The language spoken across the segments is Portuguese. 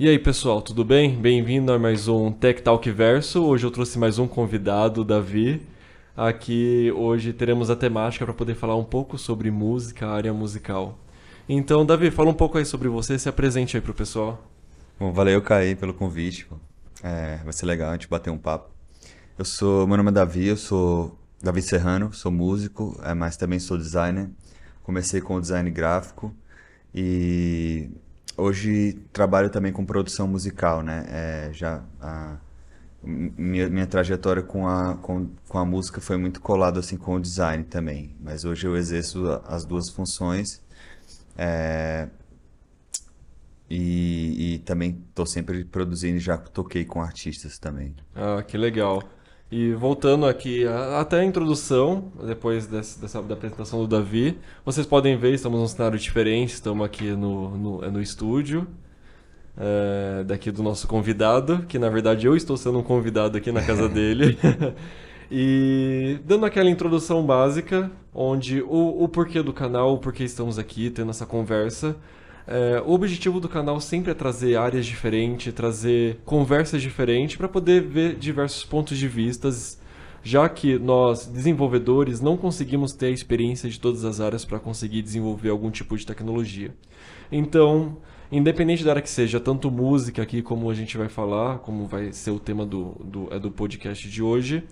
E aí, pessoal, tudo bem? Bem-vindo a mais um Tech Talk Verso. Hoje eu trouxe mais um convidado, Davi. Aqui hoje teremos a temática para poder falar um pouco sobre música, a área musical. Então, Davi, fala um pouco aí sobre você, se apresente aí pro pessoal. Bom, valeu, Caí, pelo convite, pô. Vai ser legal a gente bater um papo. Meu nome é Davi, eu sou Davi Serrano, sou músico, mas também sou designer. Comecei com o design gráfico e hoje trabalho também com produção musical, né? Minha trajetória com a música foi muito colada assim com o design também, mas hoje eu exerço as duas funções. É, e também tô sempre produzindo, já toquei com artistas também. Ah, que legal. E voltando aqui até a introdução, depois da apresentação do Davi, vocês podem ver, estamos num cenário diferente, estamos aqui no estúdio. Daqui do nosso convidado, que na verdade eu estou sendo um convidado aqui na casa dele. E dando aquela introdução básica, onde o porquê do canal, o porquê estamos aqui tendo essa conversa. O objetivo do canal sempre é trazer áreas diferentes, trazer conversas diferentes para poder ver diversos pontos de vistas, já que nós, desenvolvedores, não conseguimos ter a experiência de todas as áreas para conseguir desenvolver algum tipo de tecnologia. Então, independente da área que seja, tanto música aqui como a gente vai falar, como vai ser o tema do podcast de hoje,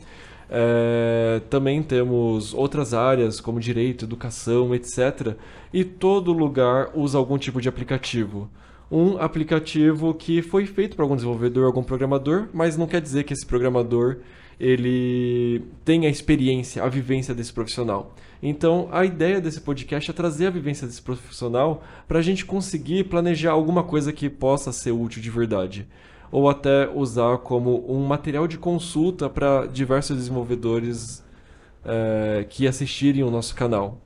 também temos outras áreas como direito, educação, etc. E todo lugar usa algum tipo de aplicativo. Um aplicativo que foi feito por algum desenvolvedor, algum programador, mas não quer dizer que esse programador ele tenha a experiência, a vivência desse profissional. Então, a ideia desse podcast é trazer a vivência desse profissional para a gente conseguir planejar alguma coisa que possa ser útil de verdade. Ou até usar como um material de consulta para diversos desenvolvedores que assistirem o nosso canal.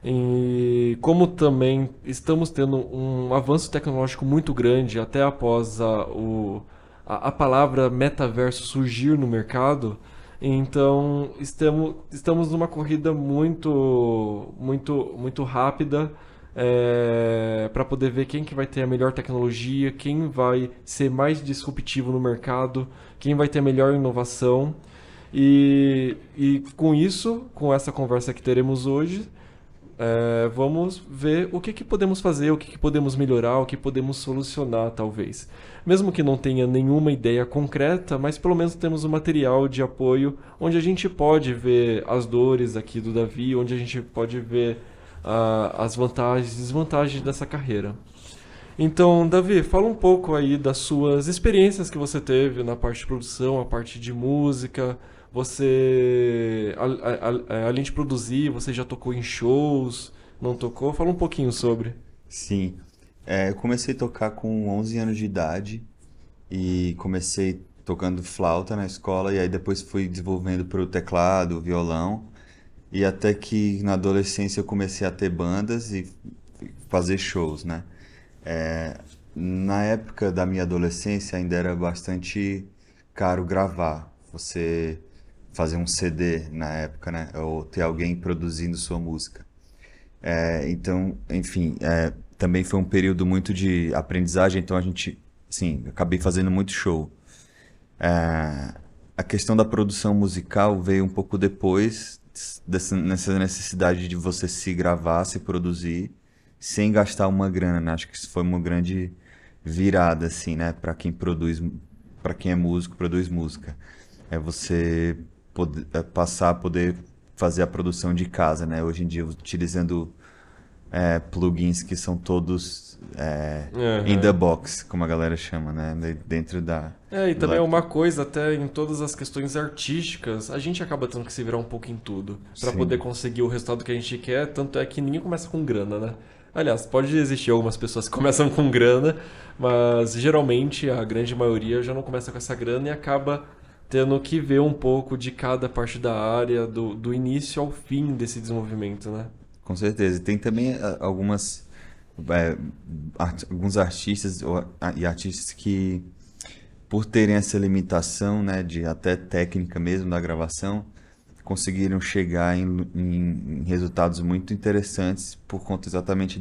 E como também estamos tendo um avanço tecnológico muito grande, até após a palavra metaverso surgir no mercado, então estamos numa corrida muito rápida para poder ver quem que vai ter a melhor tecnologia, quem vai ser mais disruptivo no mercado, quem vai ter a melhor inovação. E com isso, com essa conversa que teremos hoje, vamos ver o que podemos fazer, o que podemos melhorar, o que podemos solucionar, talvez. Mesmo que não tenha nenhuma ideia concreta, mas pelo menos temos um material de apoio onde a gente pode ver as dores aqui do Davi, onde a gente pode ver as vantagens e desvantagens dessa carreira. Então, Davi, fala um pouco aí das suas experiências que você teve na parte de produção, a parte de música. Você, além de produzir, você já tocou em shows? Não tocou? Fala um pouquinho sobre. Sim, eu comecei a tocar com 11 anos de idade e comecei tocando flauta na escola e aí depois fui desenvolvendo para o teclado, violão e até que na adolescência eu comecei a ter bandas e fazer shows, né? É, Na época da minha adolescência ainda era bastante caro gravar, você fazer um CD na época, né? Ou ter alguém produzindo sua música. Então, enfim, também foi um período muito de aprendizagem, então a gente, sim, acabei fazendo muito show. A questão da produção musical veio um pouco depois nessa necessidade de você se gravar, se produzir, sem gastar uma grana, né? Acho que isso foi uma grande virada, assim, né? Para quem produz, para quem é músico, produz música. É você passar a poder fazer a produção de casa, né? Hoje em dia, utilizando plugins que são todos in the Aham. box, como a galera chama, né? Dentro E do também é uma laptop. coisa, até em todas as questões artísticas, a gente acaba tendo que se virar um pouco em tudo para poder Sim, conseguir o resultado que a gente quer, tanto é que ninguém começa com grana, né? Aliás, pode existir algumas pessoas que começam com grana, mas geralmente a grande maioria já não começa com essa grana e acaba tendo que ver um pouco de cada parte da área, do início ao fim desse desenvolvimento, né? com certeza. E tem também é, alguns artistas e artistas que, por terem essa limitação, né, de até técnica mesmo da gravação, conseguiram chegar em resultados muito interessantes por conta exatamente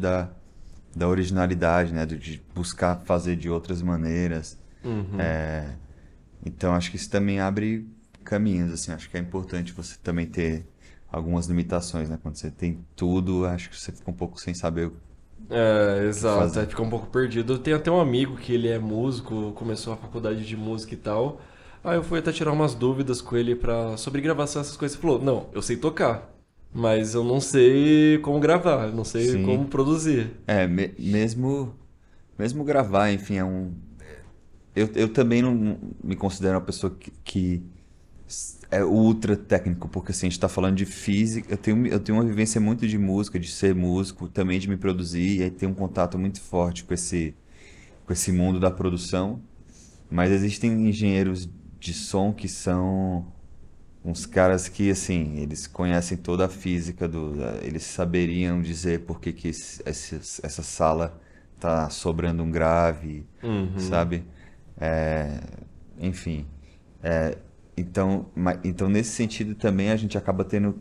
da originalidade, né? De buscar fazer de outras maneiras. Uhum. Então acho que isso também abre caminhos, assim. Acho que é importante você também ter algumas limitações, né? Quando você tem tudo, acho que você fica um pouco sem saber o É, que exato, aí fazer. fica um pouco perdido. Eu tenho até um amigo que ele é músico, começou a faculdade de música e tal. Aí eu fui até tirar umas dúvidas com ele sobre gravação, essas coisas. Ele falou: Não, eu sei tocar, mas eu não sei como gravar, eu não sei como Sim. produzir. Mesmo gravar, enfim, é um. Eu também não me considero uma pessoa que é ultra técnico, porque assim, a gente tá falando de física. Eu tenho uma vivência muito de música, de ser músico, também de me produzir, e aí tem um contato muito forte com esse mundo da produção. Mas existem engenheiros de som que são uns caras que, assim, eles conhecem toda a física eles saberiam dizer por que que essa sala tá sobrando um grave, Uhum. sabe? É, enfim. É, então, nesse sentido também a gente acaba tendo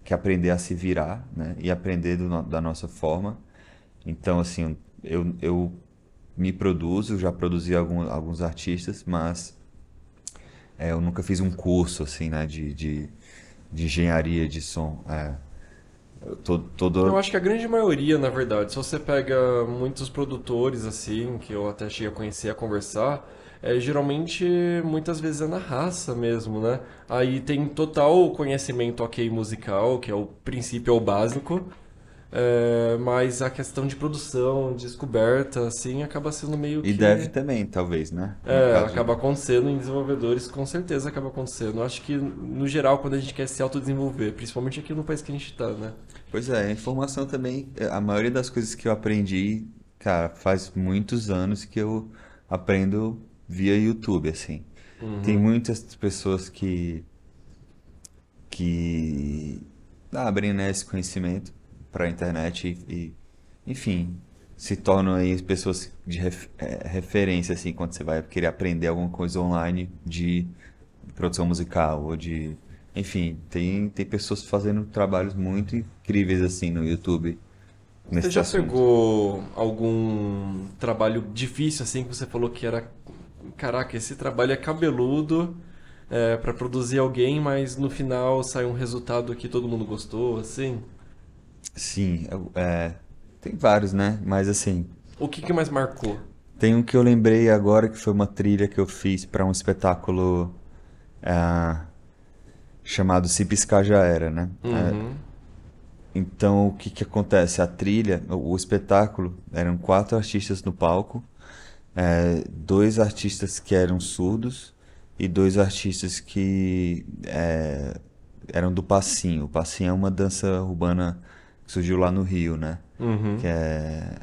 que aprender a se virar, né? E aprender da nossa forma. Então, assim, eu me produzo, já produzi alguns artistas, mas eu nunca fiz um curso, assim, né? De engenharia de som. Eu Todo. acho que a grande maioria, na verdade, se você pega muitos produtores assim, que eu até cheguei a conhecer, a conversar, geralmente muitas vezes é na raça mesmo, né? Aí tem total conhecimento ok musical, que é o princípio, é o básico, mas a questão de produção, descoberta, assim, acaba sendo meio E deve que. também, talvez, né? No caso. Acaba acontecendo em desenvolvedores, com certeza acaba acontecendo. Eu acho que, no geral, quando a gente quer se autodesenvolver, principalmente aqui no país que a gente tá, né? Pois é, a informação também. A maioria das coisas que eu aprendi, cara, faz muitos anos que eu aprendo via YouTube, assim. Tem Uhum. muitas pessoas que abrem, né, esse conhecimento para a internet enfim, se tornam aí pessoas de referência, assim, quando você vai querer aprender alguma coisa online de produção musical ou de. Enfim, tem pessoas fazendo trabalhos muito incríveis, assim, no YouTube Você nesse já assunto. pegou algum trabalho difícil assim que você falou que era, caraca, esse trabalho é cabeludo para produzir alguém, mas no final sai um resultado que todo mundo gostou, assim? Sim, tem vários, né? Mas assim, O que mais marcou? tem um que eu lembrei agora que foi uma trilha que eu fiz para um espetáculo ah, chamado Se Piscar Já Era, né? Uhum, Então, o que que acontece? A trilha, o espetáculo, eram 4 artistas no palco, 2 artistas que eram surdos e 2 artistas que eram do passinho. O passinho é uma dança urbana que surgiu lá no Rio, né? uhum. Que é,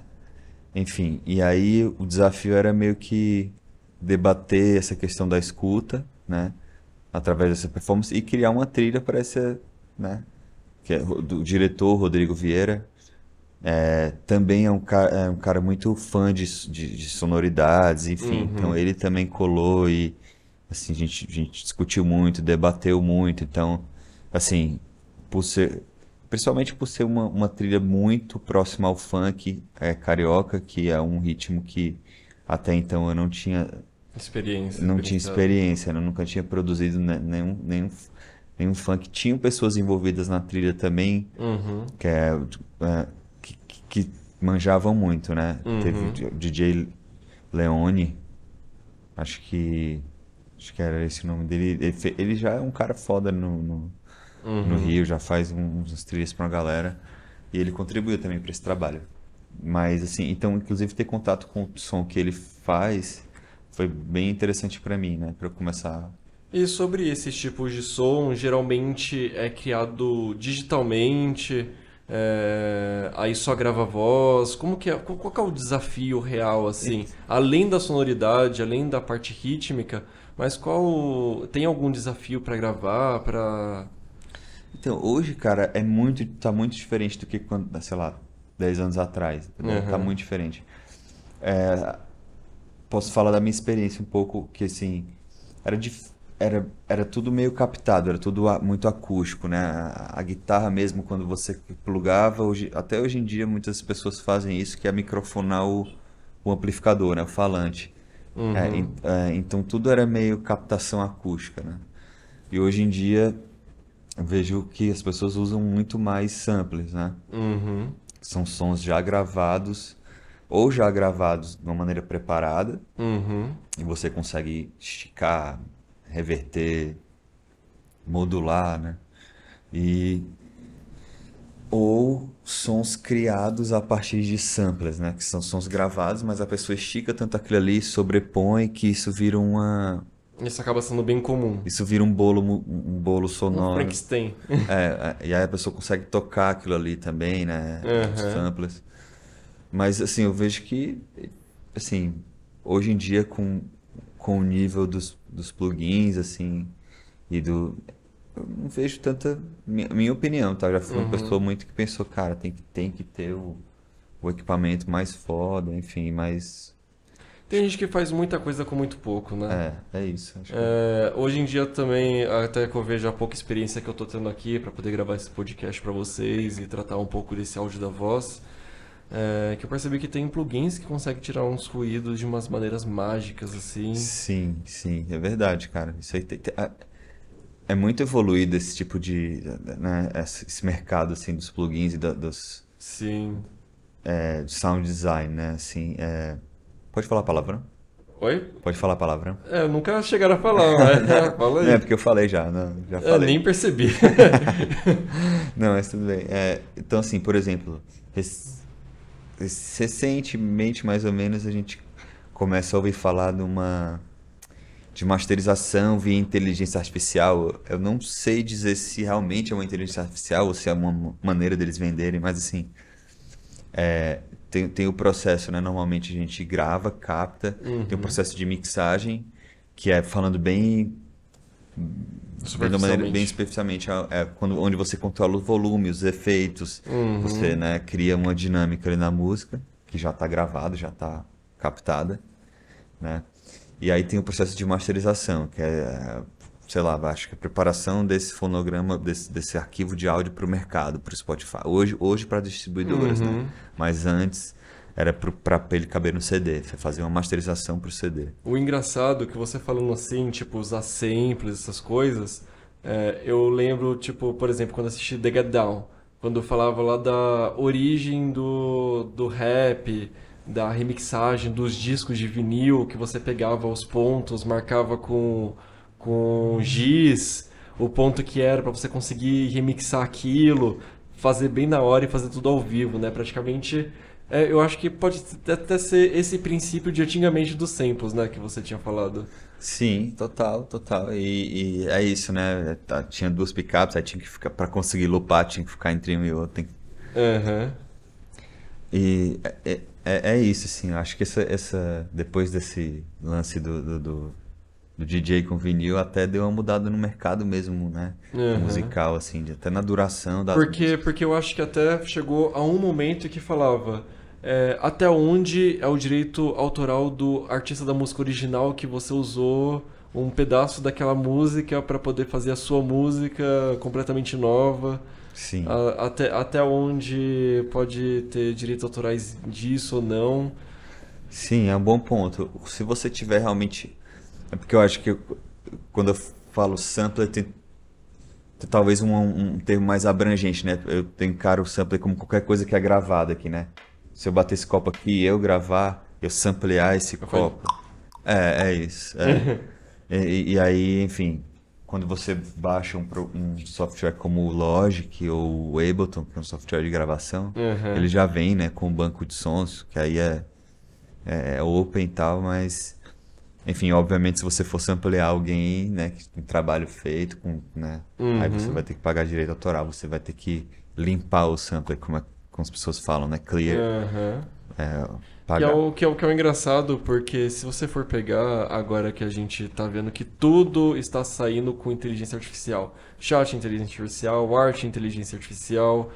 enfim, e aí o desafio era meio que debater essa questão da escuta, né? Através dessa performance e criar uma trilha para essa, né? Que é do diretor Rodrigo Vieira. Também é um cara muito fã de sonoridades, enfim. Então Uhum. ele também colou e assim, a gente discutiu muito, debateu muito. Então, assim, por ser, principalmente por ser uma trilha muito próxima ao funk carioca, que é um ritmo que até então eu não tinha, Experiência, não tinha experienciado. experiência, eu nunca tinha produzido nenhum funk. Tinham pessoas envolvidas na trilha também Uhum, que, é, que manjavam muito, né? Teve uhum, o DJ Leone, acho que era esse o nome dele. Ele já é um cara foda no uhum. Rio, já faz uns trilhas pra uma galera. E ele contribuiu também para esse trabalho. Mas assim, então, inclusive ter contato com o som que ele faz foi bem interessante pra mim, né? Pra eu começar. E sobre esses tipos de som, geralmente é criado digitalmente, aí só grava voz. Como que é? Qual que é o desafio real, assim? Além da sonoridade, além da parte rítmica, mas tem algum desafio para gravar, para... Então, hoje, cara, tá muito diferente do que quando, sei lá, 10 anos atrás, entendeu? Tá Aham. muito diferente. Posso falar da minha experiência um pouco, que assim, era dif... era tudo meio captado, era tudo muito acústico, né? A guitarra mesmo, quando você plugava, até hoje em dia muitas pessoas fazem isso, que é microfonar o amplificador, né? O falante. Uhum. Então tudo era meio captação acústica, né? E hoje em dia eu vejo que as pessoas usam muito mais samples, né? Uhum. São sons já gravados, ou já gravados de uma maneira preparada, Uhum. e você consegue esticar, reverter, modular, né? E ou sons criados a partir de samplers, né? Que são sons gravados, mas a pessoa estica tanto aquilo ali, sobrepõe, que Isso acaba sendo bem comum. isso vira um bolo Um sonoro. Frankenstein. E aí a pessoa consegue tocar aquilo ali também, né? Os Aham. samplers. Mas assim, eu vejo que, assim, hoje em dia com o nível dos plugins, assim, e do. Eu não vejo tanta. Minha opinião, tá? Eu já fui uma pessoa Uhum. muito que pensou, cara, tem que ter o equipamento mais foda, enfim, mas. Tem gente que faz muita coisa com muito pouco, né? É isso. Acho que. Hoje em dia também, até que eu vejo a pouca experiência que eu tô tendo aqui para poder gravar esse podcast para vocês e tratar um pouco desse áudio da voz, que eu percebi que tem plugins que conseguem tirar uns ruídos de umas maneiras mágicas, assim. Sim, sim, é verdade, cara. Isso aí é muito evoluído esse tipo de, né, esse mercado assim dos plugins e dos Sim. de sound design, né? Assim, pode falar palavrão? Oi? Pode falar palavrão? Nunca chegaram a falar, mas fala Não, é aí. porque eu falei já, não, já falei. Nem percebi. Não, mas tudo bem. Então, assim, por exemplo, recentemente, mais ou menos, a gente começa a ouvir falar de masterização via inteligência artificial. Eu não sei dizer se realmente é uma inteligência artificial ou se é uma maneira deles venderem, mas assim, tem o processo, né? Normalmente a gente grava, capta, tem o Uhum. processo de mixagem, que é falando bem de uma maneira bem Superficialmente. especificamente, onde você controla o volume, os efeitos, você, Uhum. né, cria uma dinâmica ali na música, que já está gravada, já está captada, né? E aí tem o processo de masterização, que é, sei lá, acho que a preparação desse fonograma, desse arquivo de áudio para o mercado, para o Spotify. Hoje para distribuidoras, né? Uhum. Mas antes era para ele caber no CD, você fazia uma masterização para o CD. O engraçado é que você falando assim, tipo, usar samples, essas coisas, eu lembro, tipo, por exemplo, quando assisti The Get Down, quando eu falava lá da origem do rap, da remixagem dos discos de vinil, que você pegava os pontos, marcava com giz, o ponto que era para você conseguir remixar aquilo, fazer bem na hora e fazer tudo ao vivo, né? Praticamente, eu acho que pode até ser esse princípio de antigamente dos samples, né? Que você tinha falado. Sim, total, total. E é isso, né? Tinha duas picapes, aí tinha que ficar, para conseguir loopar, tinha que ficar entre uma e outra. Aham. E é isso, assim, eu acho que depois desse lance do DJ com vinil, até deu uma mudada no mercado mesmo, né? Aham. Musical, assim, até na duração das músicas. Porque eu acho que até chegou a um momento que falava até onde é o direito autoral do artista da música original que você usou um pedaço daquela música para poder fazer a sua música completamente nova. Sim, Até onde pode ter direitos autorais disso ou não. sim, é um bom ponto. Se você tiver realmente. É porque eu acho que quando eu falo sampler, tem talvez um termo mais abrangente, né? Eu encaro o sampler como qualquer coisa que é gravada aqui, né? Se eu bater esse copo aqui e eu gravar, eu samplear esse Eu falei, copo. É isso. E aí, enfim, quando você baixa um software como o Logic ou o Ableton, que é um software de gravação, ele aham. já vem, né, com um banco de sons, que aí é open e tal, mas, enfim, obviamente, se você for samplear alguém, né, que tem trabalho feito, né, aí você Uhum. vai ter que pagar direito autoral, você vai ter que limpar o sampler, como as pessoas falam, né, clear, Aham. é, Que é pagar. o engraçado, porque se você for pegar agora que a gente tá vendo que tudo está saindo com inteligência artificial, chat inteligência artificial, arte inteligência artificial,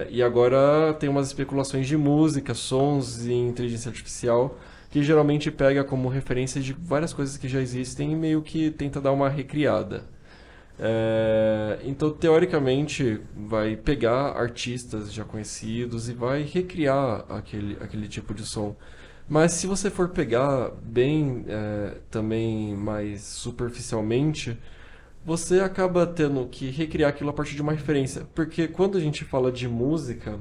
e agora tem umas especulações de música, sons em inteligência artificial, que geralmente pega como referência de várias coisas que já existem e meio que tenta dar uma recriada. Então, teoricamente, vai pegar artistas já conhecidos e vai recriar aquele tipo de som. Mas se você for pegar bem, também mais superficialmente, você acaba tendo que recriar aquilo a partir de uma referência. Porque quando a gente fala de música,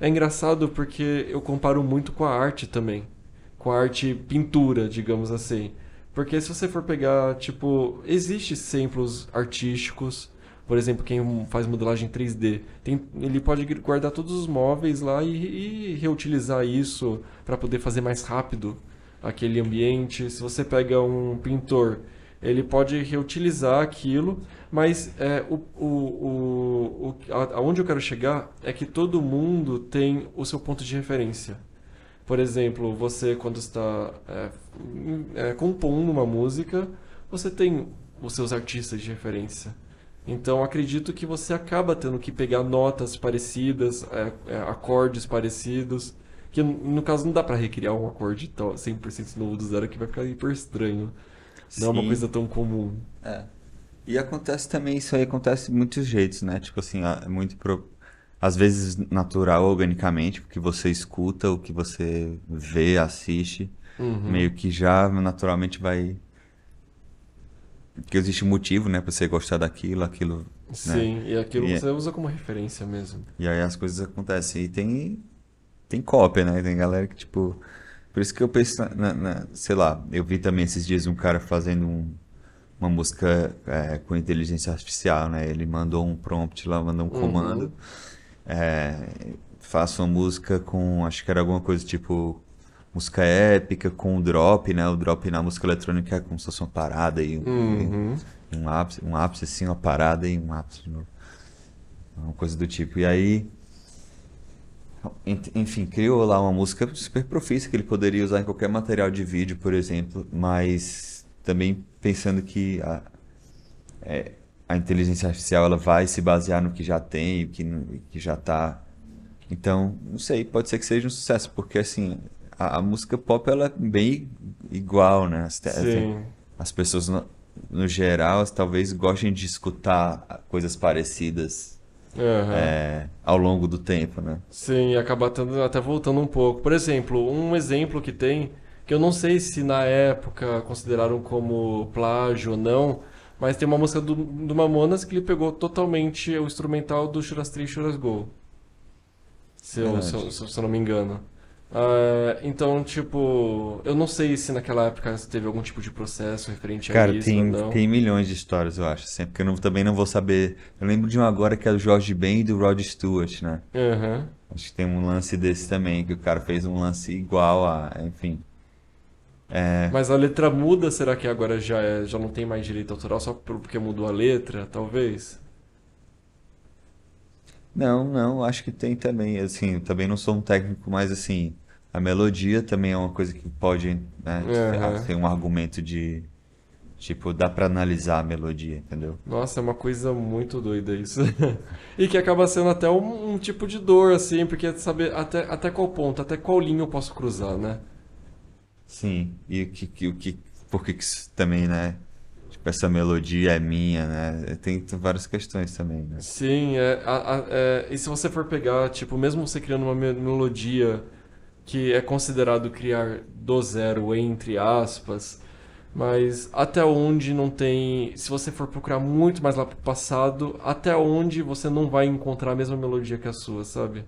é engraçado porque eu comparo muito com a arte também. Com a arte pintura, digamos assim. Porque se você for pegar, tipo, existe exemplos artísticos, por exemplo, quem faz modelagem 3D, ele pode guardar todos os móveis lá e reutilizar isso para poder fazer mais rápido aquele ambiente. Se você pega um pintor, ele pode reutilizar aquilo, mas aonde eu quero chegar é que todo mundo tem o seu ponto de referência. Por exemplo, você quando está compondo uma música, você tem os seus artistas de referência. Então acredito que você acaba tendo que pegar notas parecidas, acordes parecidos, que no caso não dá pra recriar um acorde 100% novo do zero, que vai ficar hiper estranho. Não é uma Sim. coisa tão comum. É. E acontece também, isso aí acontece de muitos jeitos, né? Tipo assim, é muito às vezes natural, organicamente, porque você escuta, o que você vê, assiste, Uhum. meio que já naturalmente vai. Porque existe um motivo, né, pra você gostar daquilo, aquilo, né? Sim, e aquilo E, você usa como referência mesmo. e aí as coisas acontecem. E tem cópia, né? Tem galera que, tipo. Por isso que eu penso, sei lá, eu vi também esses dias um cara fazendo uma música com inteligência artificial, né? Ele mandou um prompt lá, mandou um comando. Uhum. Faça uma música com, acho que era alguma coisa tipo música épica com o drop, né? O drop na música eletrônica é como se fosse uma parada Uhum. um ápice assim, uma parada e um ápice de novo. Uma coisa do tipo. E aí, enfim, criou lá uma música super profícia que ele poderia usar em qualquer material de vídeo, por exemplo, mas também pensando que a inteligência artificial ela vai se basear no que já tem, que já tá. Então, não sei, pode ser que seja um sucesso, porque assim, a música pop ela é bem igual, né? Assim, Sim. as pessoas no geral talvez gostem de escutar coisas parecidas Aham. ao longo do tempo, né? Sim, e acaba até voltando um pouco. Por exemplo, um exemplo que tem, que eu não sei se na época consideraram como plágio ou não, mas tem uma música do Mamonas que ele pegou totalmente o instrumental do Churras 3 Churras Go, Verdade. se eu não me engano. Então, tipo, eu não sei se naquela época teve algum tipo de processo referente a Cara, isso ou não. tem milhões de histórias, eu acho, sempre que eu também não vou saber. Eu lembro de um agora que é do Jorge Ben e do Rod Stewart, né? Aham. Acho que tem um lance desse também, que o cara fez um lance igual enfim. Mas a letra muda, será que agora já não tem mais direito autoral só porque mudou a letra, talvez? Não, acho que tem também, assim, eu também não sou um técnico, mas assim, a melodia também é uma coisa que pode, né, Aham. ser um argumento tipo, dá pra analisar a melodia, entendeu? Nossa, é uma coisa muito doida isso. E que acaba sendo até um tipo de dor, assim, porque é saber até qual ponto, até qual linha eu posso cruzar, né? Sim, e por que isso também, né, tipo, essa melodia é minha, né, tem várias questões também, né? Sim, e se você for pegar, tipo, mesmo você criando uma melodia que é considerado criar do zero, entre aspas, mas até onde não tem. Se você for procurar muito mais lá pro passado, até onde você não vai encontrar a mesma melodia que a sua, sabe?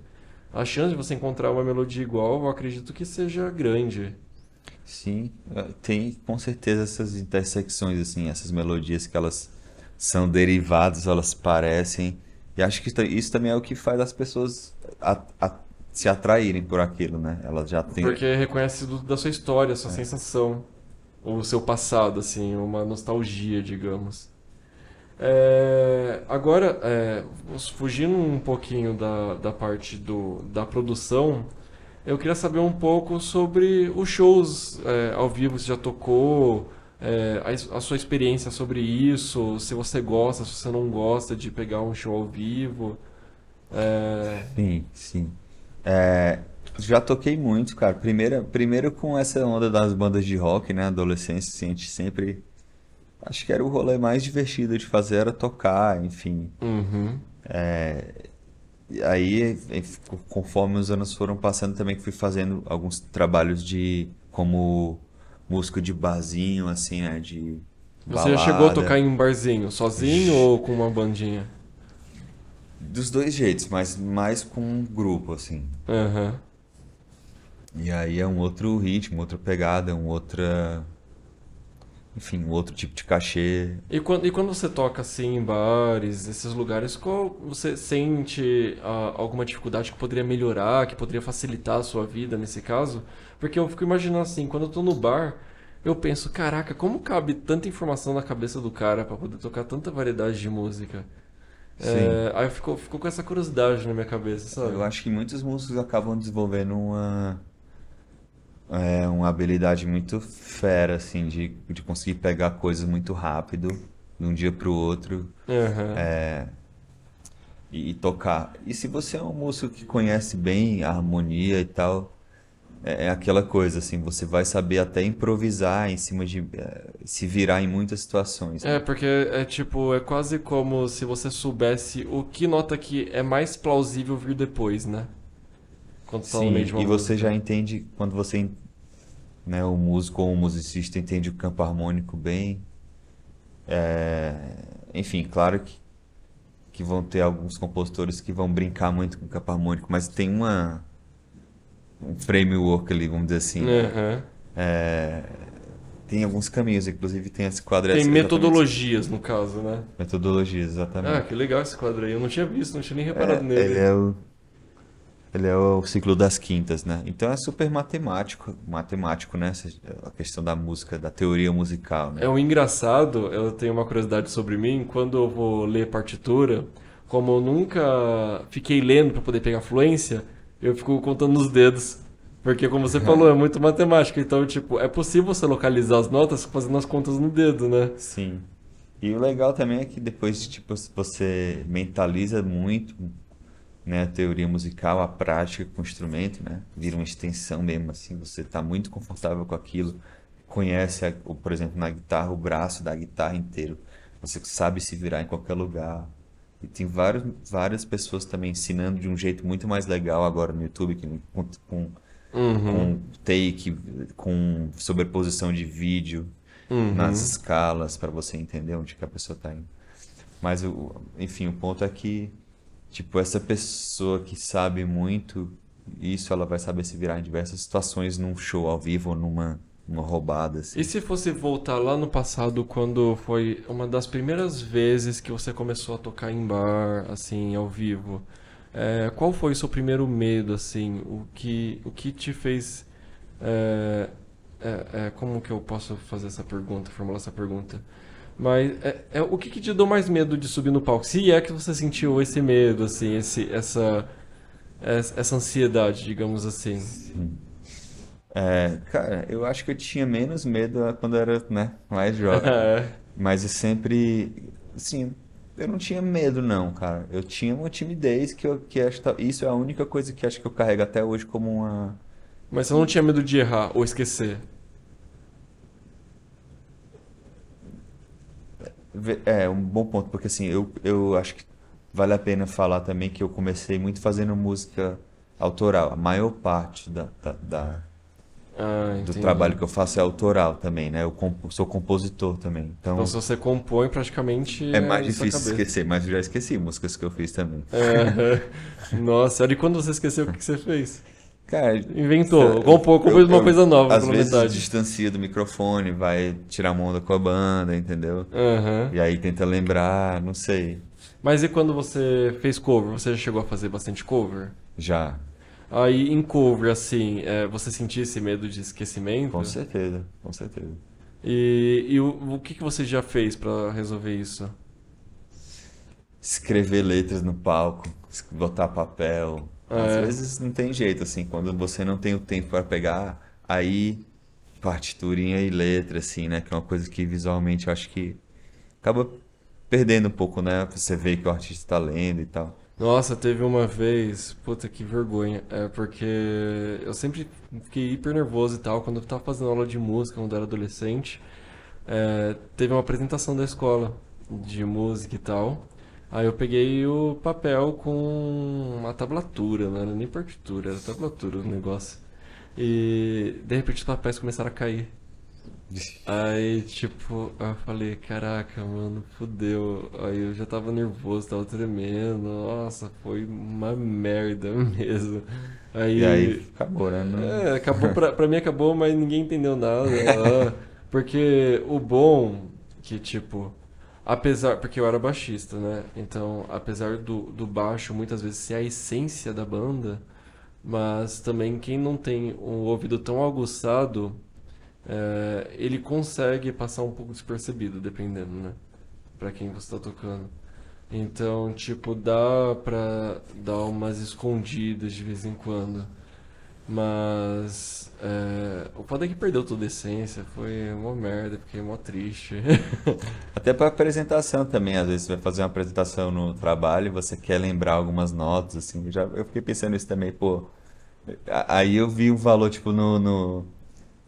A chance de você encontrar uma melodia igual, eu acredito que seja grande. Sim, tem com certeza essas intersecções, assim, essas melodias que elas são derivadas, elas parecem. E acho que isso também é o que faz as pessoas se atraírem por aquilo, né? Elas já têm. Porque reconhece da sua história, sua sensação, o seu passado, assim, uma nostalgia, digamos. Agora, fugindo um pouquinho da parte da produção, eu queria saber um pouco sobre os shows ao vivo, você já tocou, a sua experiência sobre isso, se você gosta, se você não gosta de pegar um show ao vivo. É, Sim, sim. Já toquei muito, cara. Primeiro com essa onda das bandas de rock, né? Adolescência, assim, a gente sempre. Acho que era o rolê mais divertido de fazer, era tocar, enfim. Uhum. E aí, conforme os anos foram passando, também fui fazendo alguns trabalhos de como músico de barzinho, assim, né? De Você já chegou a tocar balada. em um barzinho, sozinho J- ou com uma bandinha? Dos dois jeitos, mas mais com um grupo, assim. Aham. E aí é um outro ritmo, outra pegada, enfim, um outro tipo de cachê. E quando você toca assim em bares, esses lugares, qual você sente alguma dificuldade que poderia melhorar, que poderia facilitar a sua vida nesse caso? Porque eu fico imaginando assim, quando eu tô no bar, eu penso, caraca, como cabe tanta informação na cabeça do cara pra poder tocar tanta variedade de música? Sim, Aí eu fico com essa curiosidade na minha cabeça, eu sabe? acho que muitos músicos acabam desenvolvendo uma habilidade muito fera, assim, de conseguir pegar coisas muito rápido, de um dia pro outro, Aham. e tocar. E se você é um músico que conhece bem a harmonia e tal, é aquela coisa, assim, você vai saber até improvisar em cima se virar em muitas situações, É, né? porque é tipo, é quase como se você soubesse o que nota que é mais plausível vir depois, né? Quando você tá no meio Sim, de uma e você música. já entende, quando você, né, o músico ou o musicista entende o campo harmônico bem, enfim, claro que vão ter alguns compositores que vão brincar muito com o campo harmônico, mas tem um framework ali, vamos dizer assim, né? Aham. Tem alguns caminhos, inclusive tem esse quadro, Tem exatamente, metodologias, no caso, né? metodologias, Ah, exatamente. que legal esse quadro aí. Eu não tinha visto, não tinha nem reparado Ele nele. é o ciclo das quintas, né? Então é super matemático, né? A questão da música, da teoria musical, É né? um engraçado, eu tenho uma curiosidade sobre mim, quando eu vou ler partitura, como eu nunca fiquei lendo para poder pegar fluência, eu fico contando nos dedos. Porque como você falou, é muito matemática, então tipo, é possível você localizar as notas fazendo as contas no dedo, né? Sim. E o legal também é que depois, tipo, você mentaliza muito, né, a teoria musical, a prática com o instrumento, né? Vira uma extensão mesmo, assim, você está muito confortável com aquilo, conhece, por exemplo, na guitarra, o braço da guitarra inteiro, você sabe se virar em qualquer lugar. E tem várias pessoas também ensinando de um jeito muito mais legal agora no YouTube, Uhum, com take, com sobreposição de vídeo nas uhum. escalas para você entender onde que a pessoa está indo. Mas, enfim, o ponto é que, tipo, essa pessoa que sabe muito, isso ela vai saber se virar em diversas situações num show ao vivo ou numa roubada, E assim. se fosse voltar lá no passado, quando foi uma das primeiras vezes que você começou a tocar em bar, assim, ao vivo, qual foi o seu primeiro medo, assim? O que te fez. Como que eu posso fazer essa pergunta, formular essa pergunta? Mas o que te deu mais medo de subir no palco? Se é que você sentiu esse medo, assim, essa ansiedade, digamos assim. Cara, eu acho que eu tinha menos medo quando era, né, mais jovem. É. Mas eu sempre, assim, eu não tinha medo não, cara. Eu tinha uma timidez que acho que isso é a única coisa que acho que eu carrego até hoje como uma. Mas você não tinha medo de errar ou esquecer? É um bom ponto, porque assim, eu acho que vale a pena falar também que eu comecei muito fazendo música autoral. A maior parte Ah, do entendi. trabalho que eu faço é autoral também, né? Eu sou compositor também. Então, Então se você compõe, praticamente é é mais da sua difícil cabeça. esquecer, mas eu já esqueci músicas que eu fiz também. É, nossa, e quando você esqueceu, o que você fez? Cara, Inventou. Compôs uma coisa nova às pela vezes metade. distancia do microfone, vai tirar uma onda com a banda, entendeu? Aham. E aí tenta lembrar, não sei. Mas e quando você fez cover? Você já chegou a fazer bastante cover? Já, Aí em cover, assim, você sentia esse medo de com esquecimento? certeza, com certeza. E o que você já fez pra resolver isso? Escrever letras no palco, botar papel. Às É, vezes não tem jeito, assim, quando você não tem o tempo para pegar, aí partiturinha e letra, assim, né? Que é uma coisa que visualmente eu acho que acaba perdendo um pouco, né? Você vê que o artista está lendo e tal. Nossa, teve uma vez, puta que vergonha. É porque eu sempre fiquei hiper nervoso e tal quando eu tava fazendo aula de música quando eu era adolescente. Teve uma apresentação da escola de música e tal. Aí eu peguei o papel com uma tablatura, não era nem partitura, era tablatura o negócio. E de repente os papéis começaram a cair. Aí, tipo, eu falei, caraca, mano, fudeu. Aí eu já tava nervoso, tava tremendo. Nossa, foi uma merda mesmo. E aí Aí, acabou, né? Não... acabou, pra mim acabou, mas ninguém entendeu nada. Porque o bom, que tipo, apesar, porque eu era baixista, né? Então, apesar do baixo muitas vezes ser a essência da banda, mas também quem não tem um ouvido tão aguçado ele consegue passar um pouco despercebido, dependendo, né? Pra quem você tá tocando. Então, tipo, dá pra dar umas escondidas de vez em quando. Mas o foda é que perdeu toda a essência, foi uma merda, fiquei mó triste. Até para apresentação também, às vezes você vai fazer uma apresentação no trabalho e você quer lembrar algumas notas, assim. Eu fiquei pensando nisso também, pô. Aí eu vi um valor, tipo,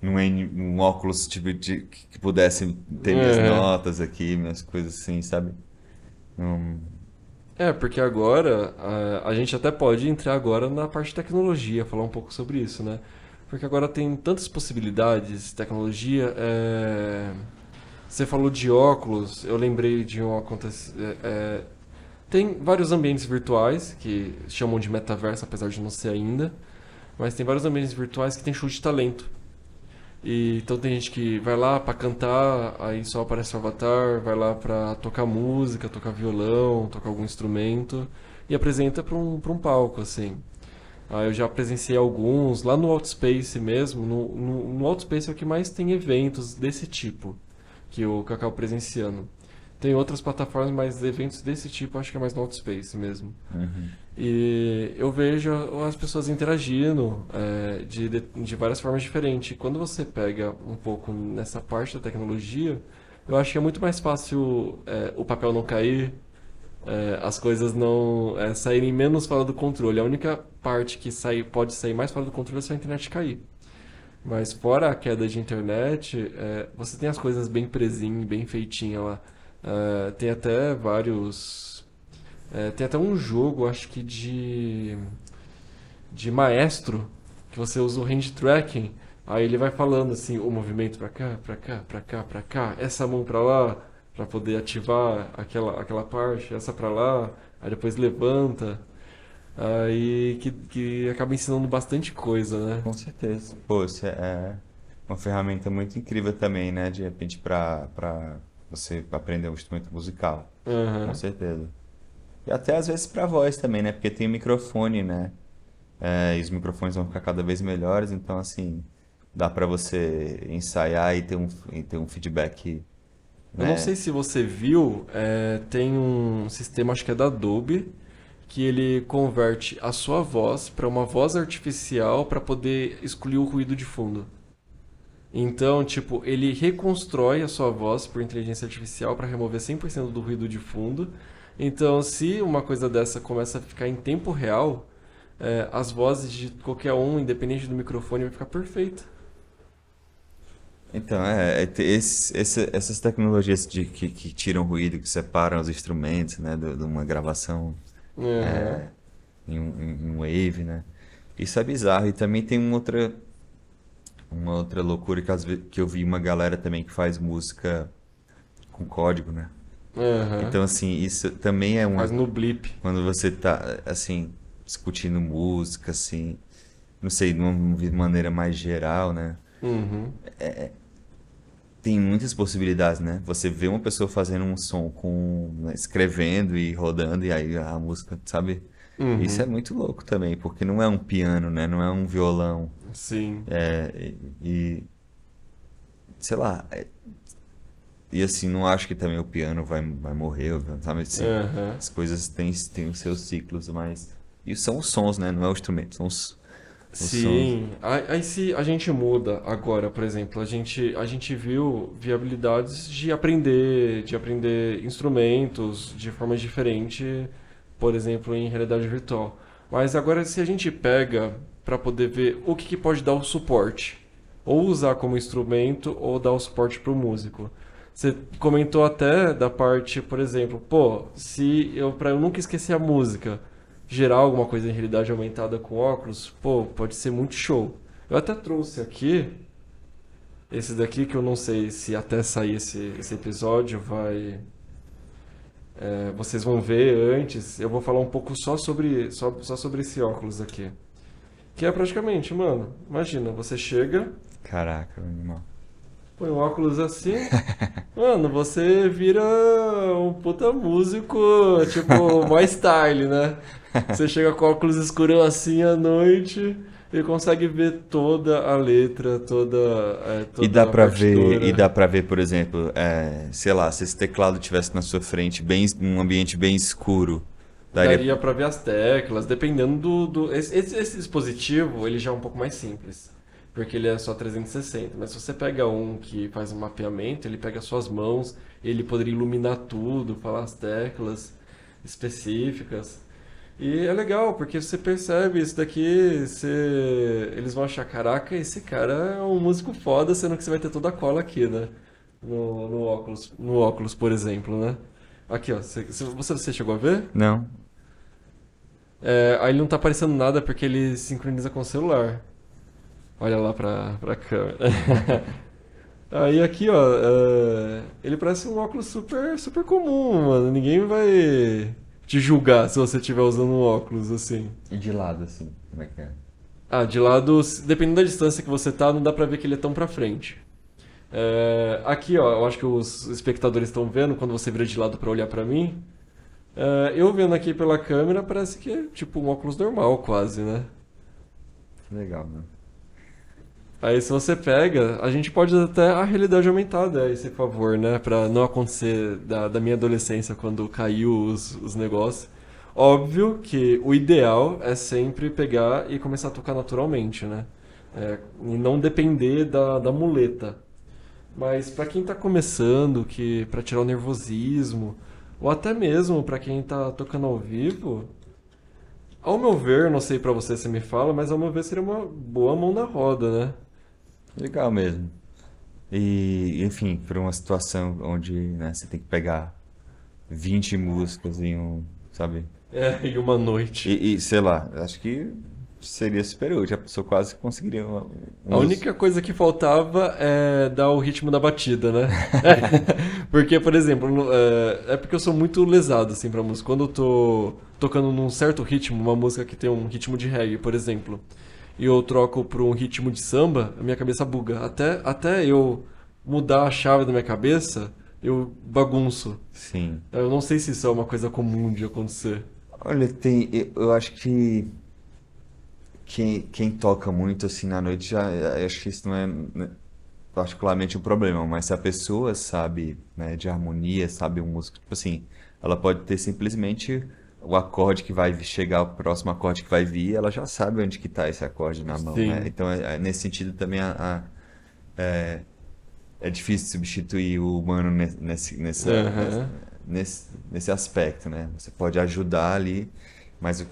num óculos tipo, que pudesse ter minhas É. notas aqui, minhas coisas assim, sabe? Num- Porque agora a gente até pode entrar agora na parte de tecnologia, falar um pouco sobre isso, né? Porque agora tem tantas possibilidades, tecnologia. Você falou de óculos, eu lembrei de um óculos. Tem vários ambientes virtuais que chamam de metaverso, apesar de não ser ainda, mas tem vários ambientes virtuais que tem show de talento. Então tem gente que vai lá pra cantar, aí só aparece o avatar, vai lá pra tocar música, tocar violão, tocar algum instrumento e apresenta pra um palco, assim. Aí eu já presenciei alguns, lá no Outspace mesmo, no Outspace é o que mais tem eventos desse tipo, que eu acabo presenciando. Tem outras plataformas, mas eventos desse tipo eu acho que é mais no Outspace mesmo. Uhum. E eu vejo as pessoas interagindo de várias formas diferentes. E quando você pega um pouco nessa parte da tecnologia, eu acho que é muito mais fácil o papel não cair, as coisas não saírem menos fora do controle. A única parte que pode sair mais fora do controle é se a internet cair. Mas fora a queda de internet, você tem as coisas bem presinhas, bem feitinhas lá. Tem até vários. Tem até um jogo, acho que de maestro, que você usa o hand tracking. Aí ele vai falando assim, o movimento pra cá, pra cá, pra cá, pra cá, essa mão pra lá, pra poder ativar aquela parte, essa pra lá, aí depois levanta. Aí que acaba ensinando bastante coisa, né? Com certeza. Pô, isso é uma ferramenta muito incrível também, né? De repente para você aprender um instrumento musical. Com Aham. certeza. E até às vezes para voz também, né? Porque tem o microfone, né? E os microfones vão ficar cada vez melhores, então assim, dá para você ensaiar e ter um feedback, Eu não né? sei se você viu, tem um sistema, acho que é da Adobe, que ele converte a sua voz para uma voz artificial para poder excluir o ruído de fundo. Então, tipo, ele reconstrói a sua voz por inteligência artificial para remover 100% do ruído de fundo. Então, se uma coisa dessa começa a ficar em tempo real, as vozes de qualquer um, independente do microfone, vai ficar perfeita. Então, essas tecnologias que tiram ruído, que separam os instrumentos, né? De uma gravação Aham. em um wave, né? Isso é bizarro. E também tem uma outra loucura que, às vezes, que eu vi uma galera também que faz música com código, né? Aham. Então, assim, isso também é Faz uma. no blip. Quando você tá, assim, discutindo música, assim, não sei, de uma maneira mais geral, né? Uhum. Tem muitas possibilidades, né? Você vê uma pessoa fazendo um som né, escrevendo e rodando, e aí a música, sabe? Isso é Uhum. muito louco também, porque não é um piano, né? Não é um violão. Sim. Sei lá, e assim, não acho que também o piano vai morrer, sabe? Assim, Aham. as coisas têm os seus ciclos, mas. E são os sons, né? Não é o instrumento, são os sons. Sim. Aí se a gente muda agora, por exemplo, a gente viu viabilidades de aprender instrumentos de forma diferente por exemplo, em realidade virtual. Mas agora, se a gente pega para poder ver o que pode dar o suporte, ou usar como instrumento, ou dar o suporte para o músico. Você comentou até da parte, por exemplo, pô, se eu para eu nunca esquecer a música, gerar alguma coisa em realidade aumentada com óculos, pô, pode ser muito show. Eu até trouxe aqui esse daqui que eu não sei se até sair esse episódio vocês vão ver antes. Eu vou falar um pouco só sobre esse óculos aqui. Que é praticamente, mano, imagina, você chega, Caraca, animal. põe um óculos assim, mano, você vira um puta músico, tipo, mais style, né? Você chega com óculos escurão assim à noite e consegue ver toda a letra, E toda dá a pra ver, partitura. por exemplo, sei lá, se esse teclado tivesse na sua frente, num ambiente bem escuro, daria. Daria pra ver as teclas, dependendo esse dispositivo, ele já é um pouco mais simples, porque ele é só 360. Mas se você pega um que faz um mapeamento, ele pega suas mãos, ele poderia iluminar tudo, falar as teclas específicas. E é legal, porque você percebe isso daqui, eles vão achar, caraca, esse cara é um músico foda, sendo que você vai ter toda a cola aqui, né? No óculos, por exemplo, né? Aqui, ó, você chegou a ver? Não? Aí ele não tá aparecendo nada porque ele sincroniza com o celular. Olha lá pra câmera. Aí aqui, ó, ele parece um óculos super, super comum, mano. Ninguém vai te julgar se você estiver usando um óculos assim. E de lado, assim, como é que é? Ah, de lado, dependendo da distância que você tá, não dá pra ver que ele é tão pra frente. Aqui, ó, eu acho que os espectadores estão vendo quando você vira de lado pra olhar pra mim. Eu vendo aqui pela câmera, parece que é tipo um óculos normal, quase, né? Que legal, né? Aí se você pega, a gente pode até a realidade aumentada a esse favor, né? Pra não acontecer da minha adolescência quando caiu os negócios. Óbvio que o ideal é sempre pegar e começar a tocar naturalmente, né? E não depender da muleta. Mas pra quem tá começando, que para tirar o nervosismo, ou até mesmo pra quem tá tocando ao vivo, ao meu ver, não sei pra você se me fala, mas ao meu ver seria uma boa mão na roda, né? Legal mesmo. E, enfim, para uma situação onde, né, você tem que pegar 20 músicas em um, sabe? Em uma noite. Sei lá, acho que seria super útil. A pessoa quase conseguiria A umas. única coisa que faltava é dar o ritmo da batida, né? Porque, por exemplo, é porque eu sou muito lesado, assim, pra música. Quando eu tô tocando num certo ritmo, uma música que tem um ritmo de reggae, por exemplo, e eu troco pra um ritmo de samba, a minha cabeça buga. Até eu mudar a chave da minha cabeça, eu bagunço. Sim. Eu não sei se isso é uma coisa comum de acontecer. Olha, eu acho que quem toca muito assim na noite, acho que isso não é, né, particularmente um problema, mas se a pessoa sabe, né, de harmonia, sabe um músico, tipo assim, ela pode ter simplesmente o acorde que vai chegar, o próximo acorde que vai vir, ela já sabe onde que tá esse acorde na mão, né? Sim. Então, nesse sentido também é difícil substituir o humano Aham. nesse aspecto, né? Você pode ajudar ali, mas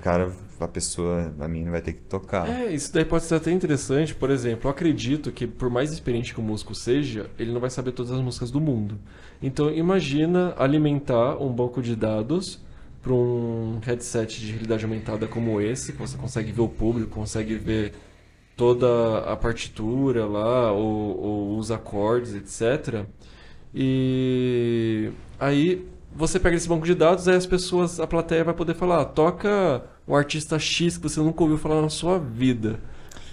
a pessoa, a mim, vai ter que tocar. Isso daí pode ser até interessante, por exemplo, eu acredito que por mais experiente que o músico seja, ele não vai saber todas as músicas do mundo. Então imagina alimentar um banco de dados para um headset de realidade aumentada como esse, que você consegue ver o público, consegue ver toda a partitura lá, ou os acordes, etc. E aí você pega esse banco de dados, aí as pessoas, a plateia vai poder falar, toca um artista X que você nunca ouviu falar na sua vida.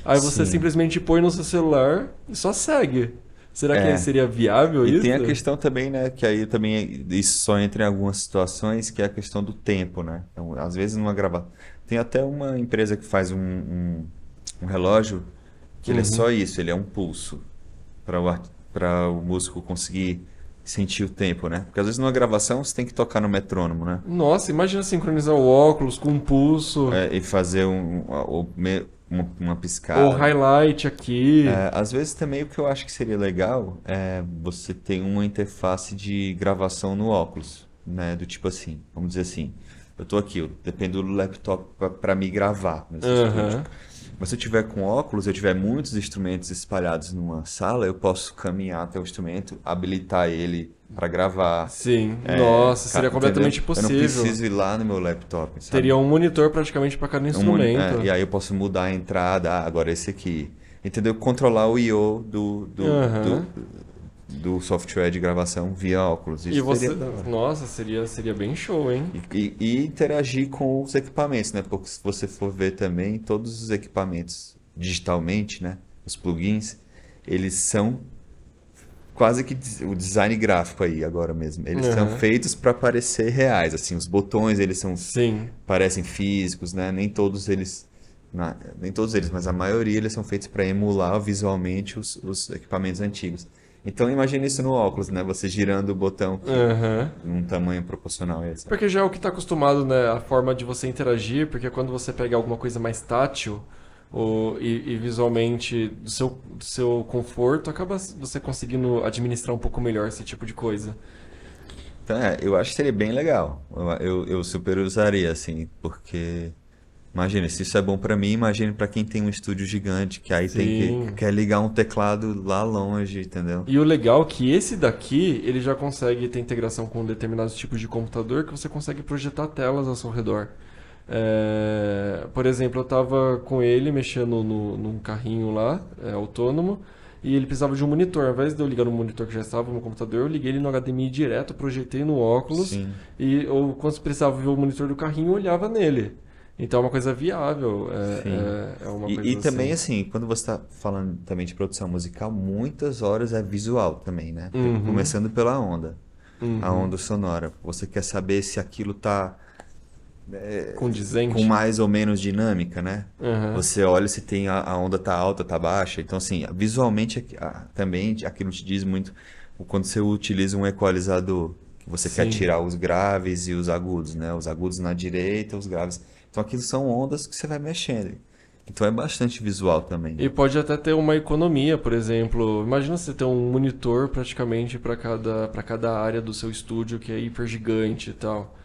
Aí você Sim. simplesmente põe no seu celular e só segue. Será que É. seria viável E isso? tem a questão também, né, que aí também isso só entra em algumas situações, que é a questão do tempo, né? Então, às vezes numa gravação. Tem até uma empresa que faz um relógio que ele é só Uhum. isso, ele é um pulso para o músico conseguir sentir o tempo, né? Porque às vezes numa gravação você tem que tocar no metrônomo, né? Nossa, imagina sincronizar o óculos com um pulso, E fazer uma ou piscada. highlight aqui. Às vezes também o que eu acho que seria legal é você ter uma interface de gravação no óculos, né? Do tipo assim, vamos dizer assim, eu tô aqui, eu dependo do laptop para me gravar nesse estúdio. Aham. Mas se eu tiver com óculos, eu tiver muitos instrumentos espalhados numa sala, eu posso caminhar até o instrumento, habilitar ele para gravar. Sim. Nossa, seria Entendeu? completamente Eu não possível. preciso ir lá no meu laptop, sabe? Teria um monitor praticamente para cada instrumento. E aí eu posso mudar a entrada, agora esse aqui. Entendeu? Controlar o I/O Aham. do software de gravação via óculos. E Isso você. seria da hora. Nossa, seria bem show, hein? E interagir com os equipamentos, né? Porque se você for ver também, todos os equipamentos digitalmente, né? Os plugins, eles são quase que o design gráfico aí agora mesmo. Eles são Aham. feitos para parecer reais, assim, os botões, eles são Sim. parecem físicos, né? Nem todos eles, mas a maioria eles são feitos para emular visualmente os equipamentos antigos. Então imagine isso no óculos, né? Você girando o botão Aham. num tamanho proporcional a esse. Porque já é o que está acostumado, né? A forma de você interagir, porque quando você pega alguma coisa mais tátil e visualmente do seu conforto, acaba você conseguindo administrar um pouco melhor esse tipo de coisa. Então, eu acho que seria bem legal. Eu super usaria, assim, porque imagina, se isso é bom pra mim, imagine pra quem tem um estúdio gigante, que aí Sim. quer ligar um teclado lá longe, entendeu? E o legal é que esse daqui, ele já consegue ter integração com determinados tipos de computador que você consegue projetar telas ao seu redor. Por exemplo, eu estava com ele mexendo num carrinho lá, autônomo, e ele precisava de um monitor. Ao invés de eu ligar no monitor que já estava no computador, eu liguei ele no HDMI direto, projetei no óculos, Sim. e eu, quando precisava ver o monitor do carrinho, eu olhava nele. Então é uma coisa viável, Sim. é uma E coisa também, assim. assim, quando você está falando também de produção musical, muitas horas é visual também, né? Uhum, Começando pela onda, a uhum. onda sonora. Você quer saber se aquilo tá com Condizente. mais ou menos dinâmica, né? Uhum. Você olha se tem a onda tá alta, tá baixa. Então, assim, visualmente também aquilo te diz muito quando você utiliza um equalizador, que você quer Sim. tirar os graves e os agudos, né? Os agudos na direita, os graves. Então, aquilo são ondas que você vai mexendo. Então, é bastante visual também. E pode até ter uma economia, por exemplo. Imagina você ter um monitor praticamente para cada área do seu estúdio que é hiper gigante e tal.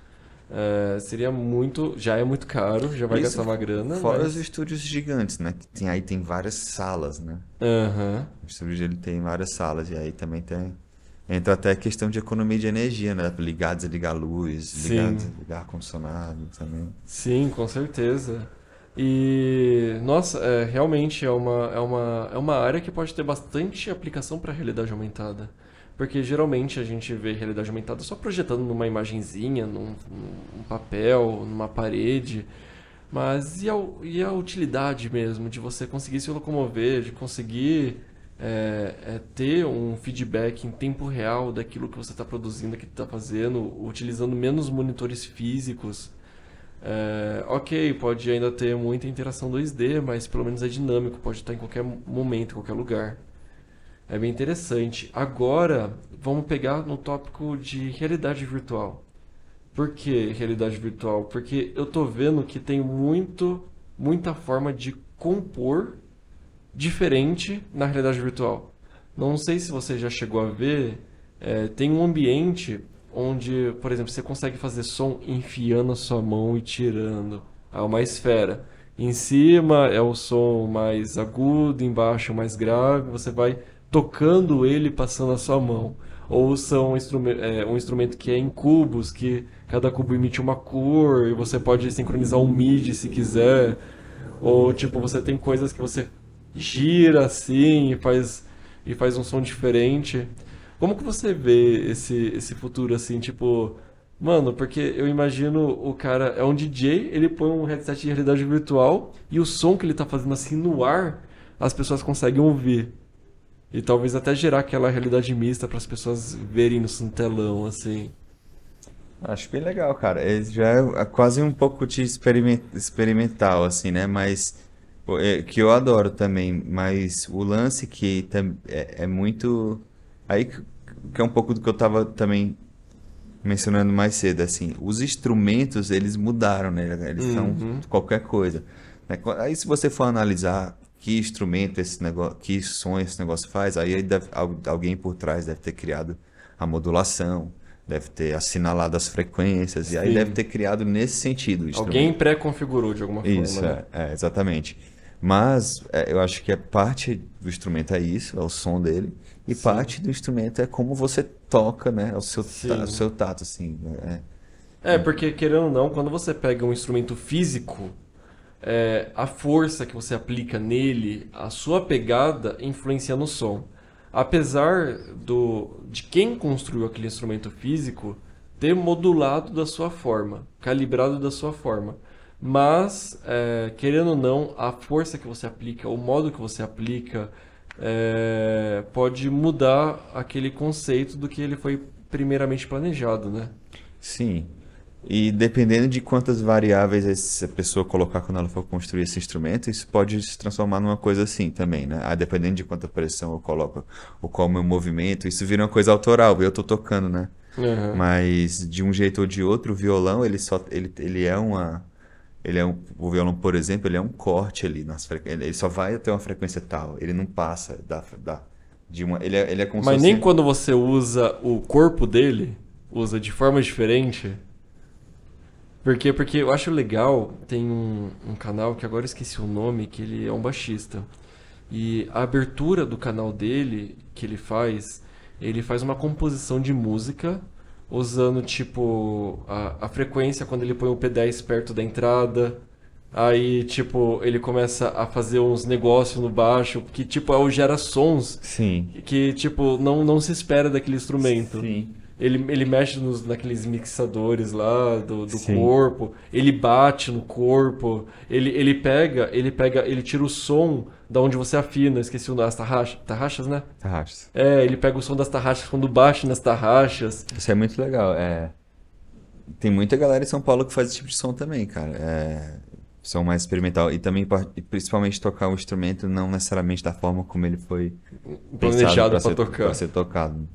Seria muito. Já é muito caro, já vai Isso gastar uma grana, fora os mas. estúdios gigantes, né? Aí tem várias salas, né? Aham. O estúdio ele tem várias salas e aí também entra até a questão de economia de energia, né? Ligar, desligar a luz, Sim. ligar ar-condicionado também. Sim, com certeza. E, nossa, realmente é uma área que pode ter bastante aplicação para realidade aumentada. Porque geralmente a gente vê realidade aumentada só projetando numa imagenzinha, num papel, numa parede. Mas e a utilidade mesmo de você conseguir se locomover, de conseguir ter um feedback em tempo real daquilo que você está produzindo, que está fazendo, utilizando menos monitores físicos? Ok, pode ainda ter muita interação 2D, mas pelo menos é dinâmico, pode estar em qualquer momento, em qualquer lugar. É bem interessante. Agora, vamos pegar no tópico de realidade virtual. Por que realidade virtual? Porque eu tô vendo que tem muita forma de compor diferente na realidade virtual. Não sei se você já chegou a ver, tem um ambiente onde, por exemplo, você consegue fazer som enfiando a sua mão e tirando. É uma esfera. Em cima é o som mais agudo, embaixo é o mais grave, você vai tocando ele passando a sua mão. Ou são um instrumento que é em cubos, que cada cubo emite uma cor, e você pode sincronizar um MIDI se quiser. Ou tipo, você tem coisas que você gira assim e faz um som diferente. Como que você vê esse futuro assim, tipo, mano, porque eu imagino o cara é um DJ, ele põe um headset de realidade virtual e o som que ele tá fazendo assim no ar, as pessoas conseguem ouvir. E talvez até gerar aquela realidade mista para as pessoas verem no telão assim. Acho bem legal, cara. Já é quase um pouco de experimental, assim, né? Mas pô, que eu adoro também. Mas o lance é muito. Aí que é um pouco do que eu tava também mencionando mais cedo, assim. Os instrumentos, eles mudaram, né? Eles são Uhum. qualquer coisa, né? Aí se você for analisar que instrumento esse negócio, que som esse negócio faz, aí alguém por trás deve ter criado a modulação, deve ter assinalado as frequências, e aí deve Sim. ter criado nesse sentido o Alguém instrumento. pré-configurou de alguma Isso, forma, né? exatamente. Mas eu acho que parte do instrumento é isso, é o som dele, e Sim. parte do instrumento é como você toca, né? É o Sim. seu tato, assim. Né? Porque querendo ou não, quando você pega um instrumento físico, a força que você aplica nele, a sua pegada influencia no som. Apesar de quem construiu aquele instrumento físico ter modulado da sua forma, calibrado da sua forma. Mas, querendo ou não, a força que você aplica, o modo que você aplica, pode mudar aquele conceito do que ele foi primeiramente planejado, né? Sim. E dependendo de quantas variáveis essa pessoa colocar quando ela for construir esse instrumento, isso pode se transformar numa coisa assim também, né? Ah, dependendo de quanta pressão eu coloco, ou qual é o meu movimento, isso vira uma coisa autoral, eu tô tocando, né? Aham. Mas de um jeito ou de outro, o violão, ele é uma o violão, por exemplo, ele é um corte ali nas frequências, ele só vai até uma frequência tal, ele não passa de uma, ele é como se Mas nem fosse. quando você usa o corpo dele, usa de forma diferente. Porque eu acho legal, tem um canal que agora eu esqueci o nome, que ele é um baixista. E a abertura do canal dele, que ele faz uma composição de música usando tipo a frequência quando ele põe o P10 perto da entrada. Aí, tipo, ele começa a fazer uns negócios no baixo que, tipo, é o gera sons Sim, que, tipo, não se espera daquele instrumento. sim, Ele mexe naqueles mixadores lá do sim. corpo, ele bate no corpo, ele tira o som da onde você afina, esqueci o nome, as tarraxas, né? Tarrachas. Ele pega o som das tarraxas quando bate nas tarraxas. Isso é muito legal. Tem muita galera em São Paulo que faz esse tipo de som também, cara. Som mais experimental. E também, e principalmente, tocar o instrumento não necessariamente da forma como ele foi pensado Planejado pra para tocar. ser tocado.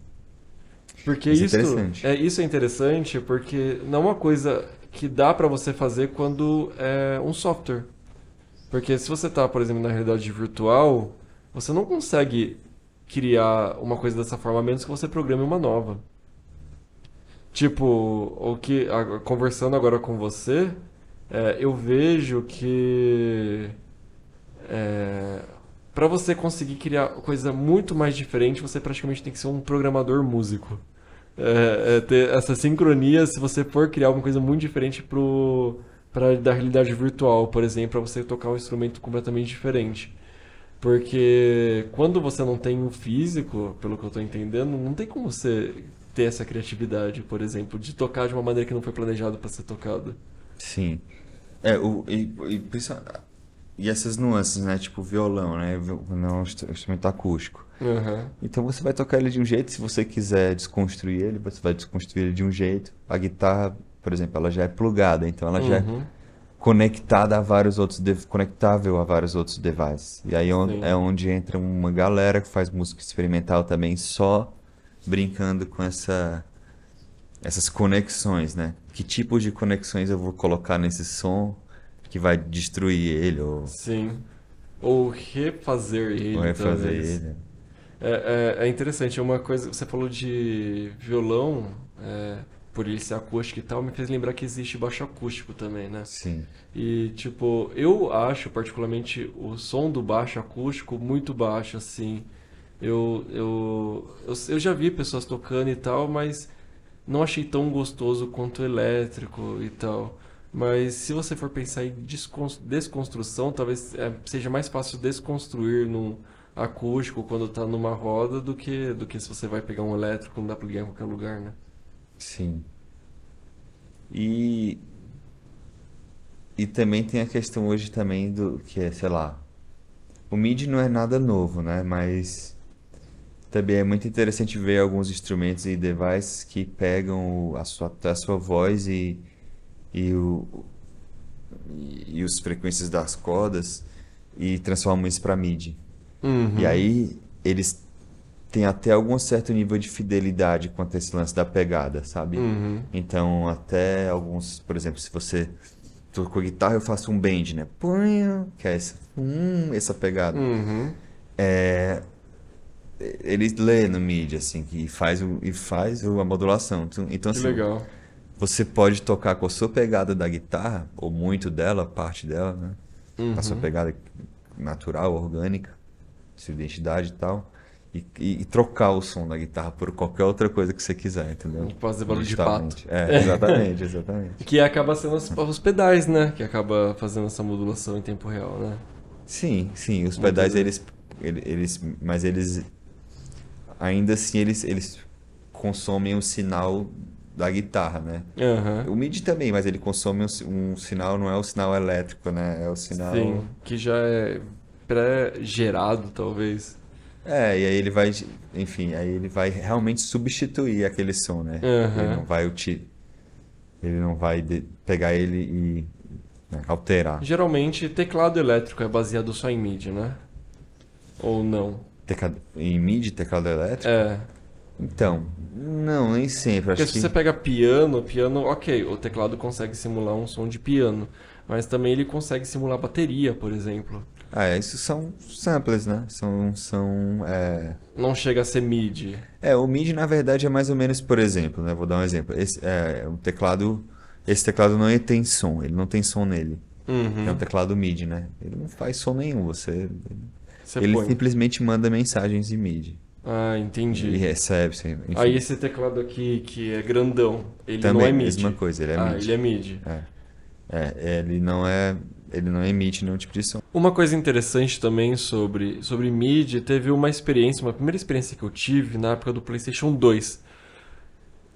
Porque Isso é interessante. isso é interessante porque não é uma coisa que dá pra você fazer quando é um software. Porque se você tá, por exemplo, na realidade virtual, você não consegue criar uma coisa dessa forma a menos que você programe uma nova. Tipo, conversando agora com você, eu vejo que para você conseguir criar coisa muito mais diferente, você praticamente tem que ser um programador músico. Ter essa sincronia se você for criar alguma coisa muito diferente para da realidade virtual, por exemplo, para você tocar um instrumento completamente diferente. Porque quando você não tem um físico, pelo que eu tô entendendo, não tem como você ter essa criatividade, por exemplo, de tocar de uma maneira que não foi planejado para ser tocada. Sim. E essas nuances, né? Tipo violão, né? Não é um instrumento acústico. Aham. Então você vai tocar ele de um jeito, se você quiser desconstruir ele, você vai desconstruir ele de um jeito. A guitarra, por exemplo, ela já é plugada, então ela já é Uhum. conectada a vários outros, conectável a vários outros devices. E aí é Sim. onde entra uma galera que faz música experimental também, só brincando com essas conexões, né? Que tipo de conexões eu vou colocar nesse som que vai destruir ele Sim. Ou refazer ou ele, refazer talvez. ele. É interessante, uma coisa, você falou de violão, por ele ser acústico e tal, me fez lembrar que existe baixo acústico também, né? Sim, E, tipo, eu acho particularmente o som do baixo acústico muito baixo, assim. Eu já vi pessoas tocando e tal, mas não achei tão gostoso quanto o elétrico e tal. Mas se você for pensar em desconstrução, talvez seja mais fácil desconstruir num acústico quando tá numa roda do que se você vai pegar um elétrico, não dá pra ligar em qualquer lugar, né? sim. E, e também tem a questão hoje também do que é, sei lá, o MIDI não é nada novo, né? Mas também é muito interessante ver alguns instrumentos e devices que pegam até a sua voz e, o, e as frequências das cordas e transformam isso para MIDI. E Uhum. aí eles têm até algum certo nível de fidelidade quanto a esse lance da pegada, sabe? Uhum. Então até alguns, por exemplo, se você toca guitarra, eu faço um bend, né? Punho, que é essa pegada. Uhum. ele lê no MIDI, assim, e faz a modulação. Então, Que assim, legal. você pode tocar com a sua pegada da guitarra, ou muito dela, parte dela, né? A sua Uhum. pegada natural, orgânica, sua identidade e tal. E trocar o som da guitarra por qualquer outra coisa que você quiser, entendeu? Fazer barulho de pato. Digitalmente. Exatamente, exatamente. Que acaba sendo os pedais, né? Que acaba fazendo essa modulação em tempo real, né? Sim, sim, os Muitas pedais, vezes. mas eles, ainda assim, eles consomem o sinal da guitarra, né? Aham. O MIDI também, mas ele consome um sinal, não é o sinal elétrico, né? É o sinal. Sim, que já é pré-gerado, talvez. E aí ele vai, enfim, aí ele vai realmente substituir aquele som, né? Ele Aham. não vai ele não vai pegar ele e, né, alterar. Geralmente, teclado elétrico é baseado só em MIDI, né? Ou não? Em MIDI, teclado elétrico? É. Então, não, nem sempre. Porque Acho se você que pega piano, ok, o teclado consegue simular um som de piano. Mas também ele consegue simular bateria, por exemplo. Esses são samples, né? Não chega a ser MIDI. O MIDI na verdade é mais ou menos, por exemplo, né? Vou dar um exemplo. Esse teclado não tem som, ele não tem som nele. É um Uhum. teclado MIDI, né? Ele não faz som nenhum, Você ele põe. simplesmente manda mensagens em MIDI Ah, e entendi. recebe, Aí enfim. esse teclado aqui, que é grandão, ele não Também, é mesma MIDI. coisa, ele é Ah, ele é MIDI. MIDI. Ele não emite nenhum tipo de som. Uma coisa interessante também sobre MIDI, teve uma primeira experiência que eu tive na época do PlayStation 2,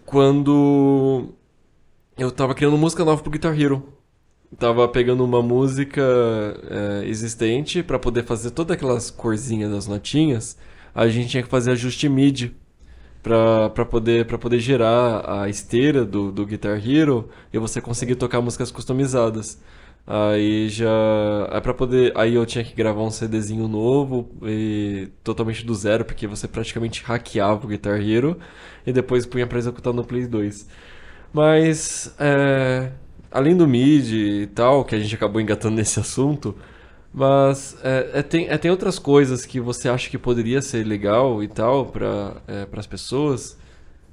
quando eu tava criando música nova pro Guitar Hero. Tava pegando uma música existente pra poder fazer todas aquelas corzinhas das notinhas, a gente tinha que fazer ajuste MIDI para poder gerar a esteira do Guitar Hero e você conseguir tocar músicas customizadas. Aí já para poder, aí eu tinha que gravar um CDzinho novo e totalmente do zero, porque você praticamente hackeava o Guitar Hero e depois punha pra executar no Play 2. Mas além do MIDI e tal, que a gente acabou engatando nesse assunto, mas tem outras coisas que você acha que poderia ser legal e tal para as pessoas,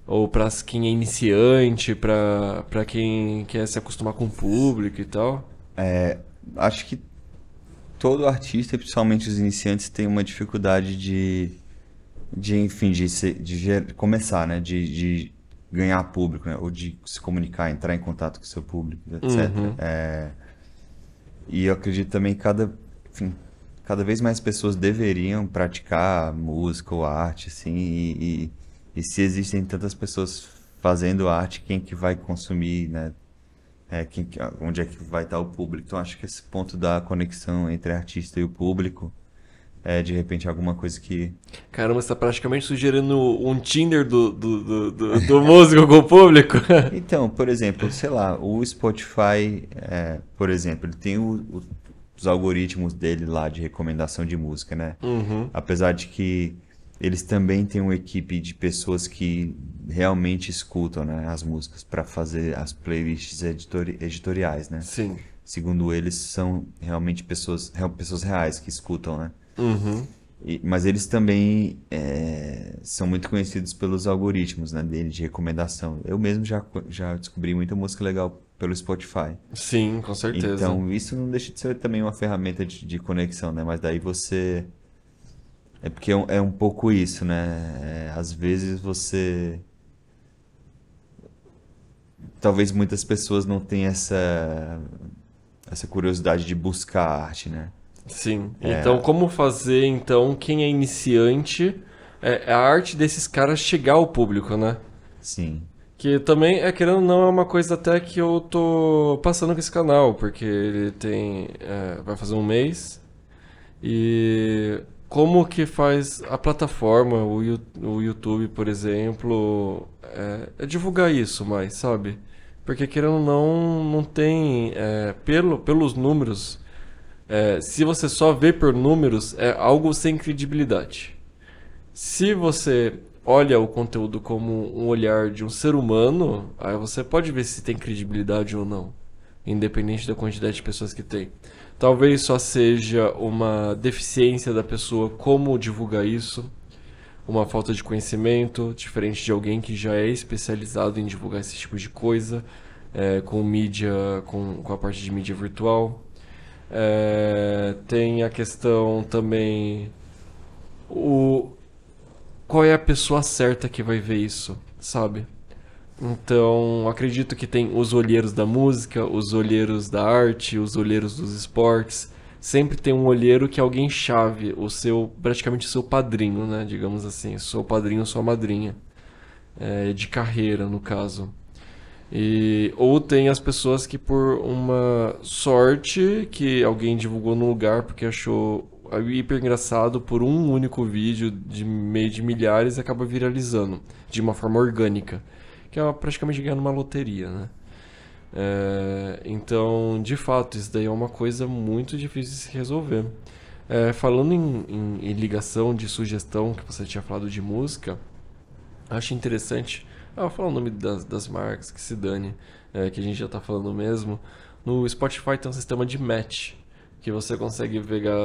ou para quem é iniciante, para quem quer se acostumar com o público e tal. Acho que todo artista, principalmente os iniciantes, tem uma dificuldade enfim, começar, né? De ganhar público, né? Ou de se comunicar, entrar em contato com o seu público, etc. Uhum. E eu acredito também que enfim, cada vez mais pessoas deveriam praticar música ou arte, assim, e se existem tantas pessoas fazendo arte, quem que vai consumir, né? Onde é que vai estar o público? Então acho que esse ponto da conexão entre artista e o público é de repente alguma coisa que. Caramba, você tá praticamente sugerindo um Tinder do músico com o público. Então, por exemplo, sei lá, o Spotify, por exemplo, ele tem os algoritmos dele lá de recomendação de música, né? Uhum. Apesar de que eles também têm uma equipe de pessoas que realmente escutam, né, as músicas para fazer as playlists editoriais, né? Sim. Segundo eles, são realmente pessoas reais que escutam, né? Uhum. Mas eles também são muito conhecidos pelos algoritmos, né, dele de recomendação. Eu mesmo já descobri muita música legal pelo Spotify. Sim, com certeza. Então, isso não deixa de ser também uma ferramenta de conexão, né? Mas daí você. É porque é um pouco isso, né? Às vezes você. Talvez muitas pessoas não tenham essa curiosidade de buscar arte, né? Sim. Então, como fazer, então, quem é iniciante, é a arte desses caras chegar ao público, né? Sim. Que também, querendo ou não, é uma coisa até que eu tô passando com esse canal, porque ele vai fazer um mês. E como que faz a plataforma, o YouTube, por exemplo, divulgar isso mais, sabe? Porque querendo ou não, não tem, pelos números, se você só vê por números, é algo sem credibilidade. Se você olha o conteúdo como um olhar de um ser humano, aí você pode ver se tem credibilidade ou não, independente da quantidade de pessoas que tem. Talvez só seja uma deficiência da pessoa como divulgar isso, uma falta de conhecimento, diferente de alguém que já é especializado em divulgar esse tipo de coisa, com mídia, com a parte de mídia virtual. Tem a questão também, o, qual é a pessoa certa que vai ver isso, sabe? Então, acredito que tem os olheiros da música, os olheiros da arte, os olheiros dos esportes. Sempre tem um olheiro que é alguém chave, praticamente o seu padrinho, né? Digamos assim, seu padrinho, sua madrinha, de carreira, no caso. Ou tem as pessoas que por uma sorte que alguém divulgou no lugar porque achou hiper engraçado por um único vídeo de meio de milhares e acaba viralizando de uma forma orgânica, que é praticamente ganhando uma loteria, né? Então, de fato, isso daí é uma coisa muito difícil de se resolver. Falando em ligação de sugestão, que você tinha falado de música, acho interessante. Vou falar o nome das marcas, que se dane, que a gente já tá falando mesmo. No Spotify tem um sistema de match, que você consegue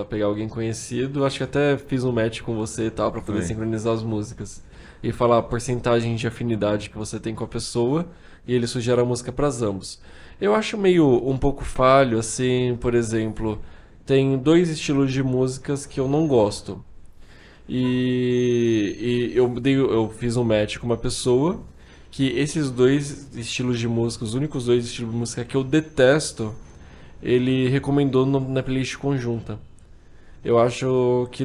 pegar alguém conhecido. Acho que até fiz um match com você e tal, pra poder sincronizar as músicas. E falar a porcentagem de afinidade que você tem com a pessoa, e ele sugere a música para ambos. Eu acho meio um pouco falho, assim, por exemplo, tem 2 estilos de músicas que eu não gosto. E eu fiz um match com uma pessoa que esses 2 estilos de música, os únicos 2 estilos de música que eu detesto, ele recomendou na playlist conjunta. Eu acho que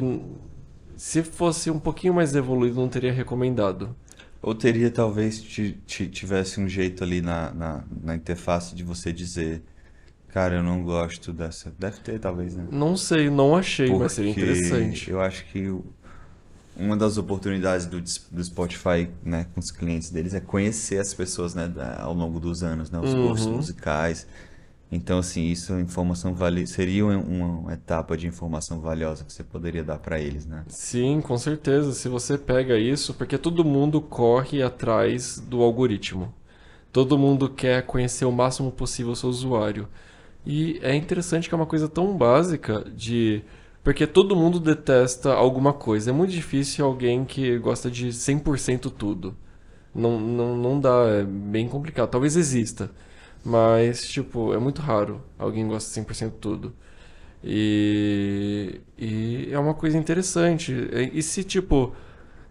se fosse um pouquinho mais evoluído, não teria recomendado. Ou teria talvez tivesse um jeito ali na interface de você dizer, cara, eu não gosto dessa. Deve ter, talvez, né? Não sei, não achei, mas seria interessante. Eu acho que uma das oportunidades do Spotify, né, com os clientes deles é conhecer as pessoas, né, ao longo dos anos, né, os gostos musicais. Então, assim, seria uma etapa de informação valiosa que você poderia dar para eles, né? Sim, com certeza. Se você pega isso, porque todo mundo corre atrás do algoritmo. Todo mundo quer conhecer o máximo possível o seu usuário. E é interessante que é uma coisa tão básica porque todo mundo detesta alguma coisa. É muito difícil alguém que gosta de 100% tudo. Não dá, é bem complicado. Talvez exista. Mas, tipo, é muito raro alguém gosta de 100% tudo. E é uma coisa interessante. E se, tipo,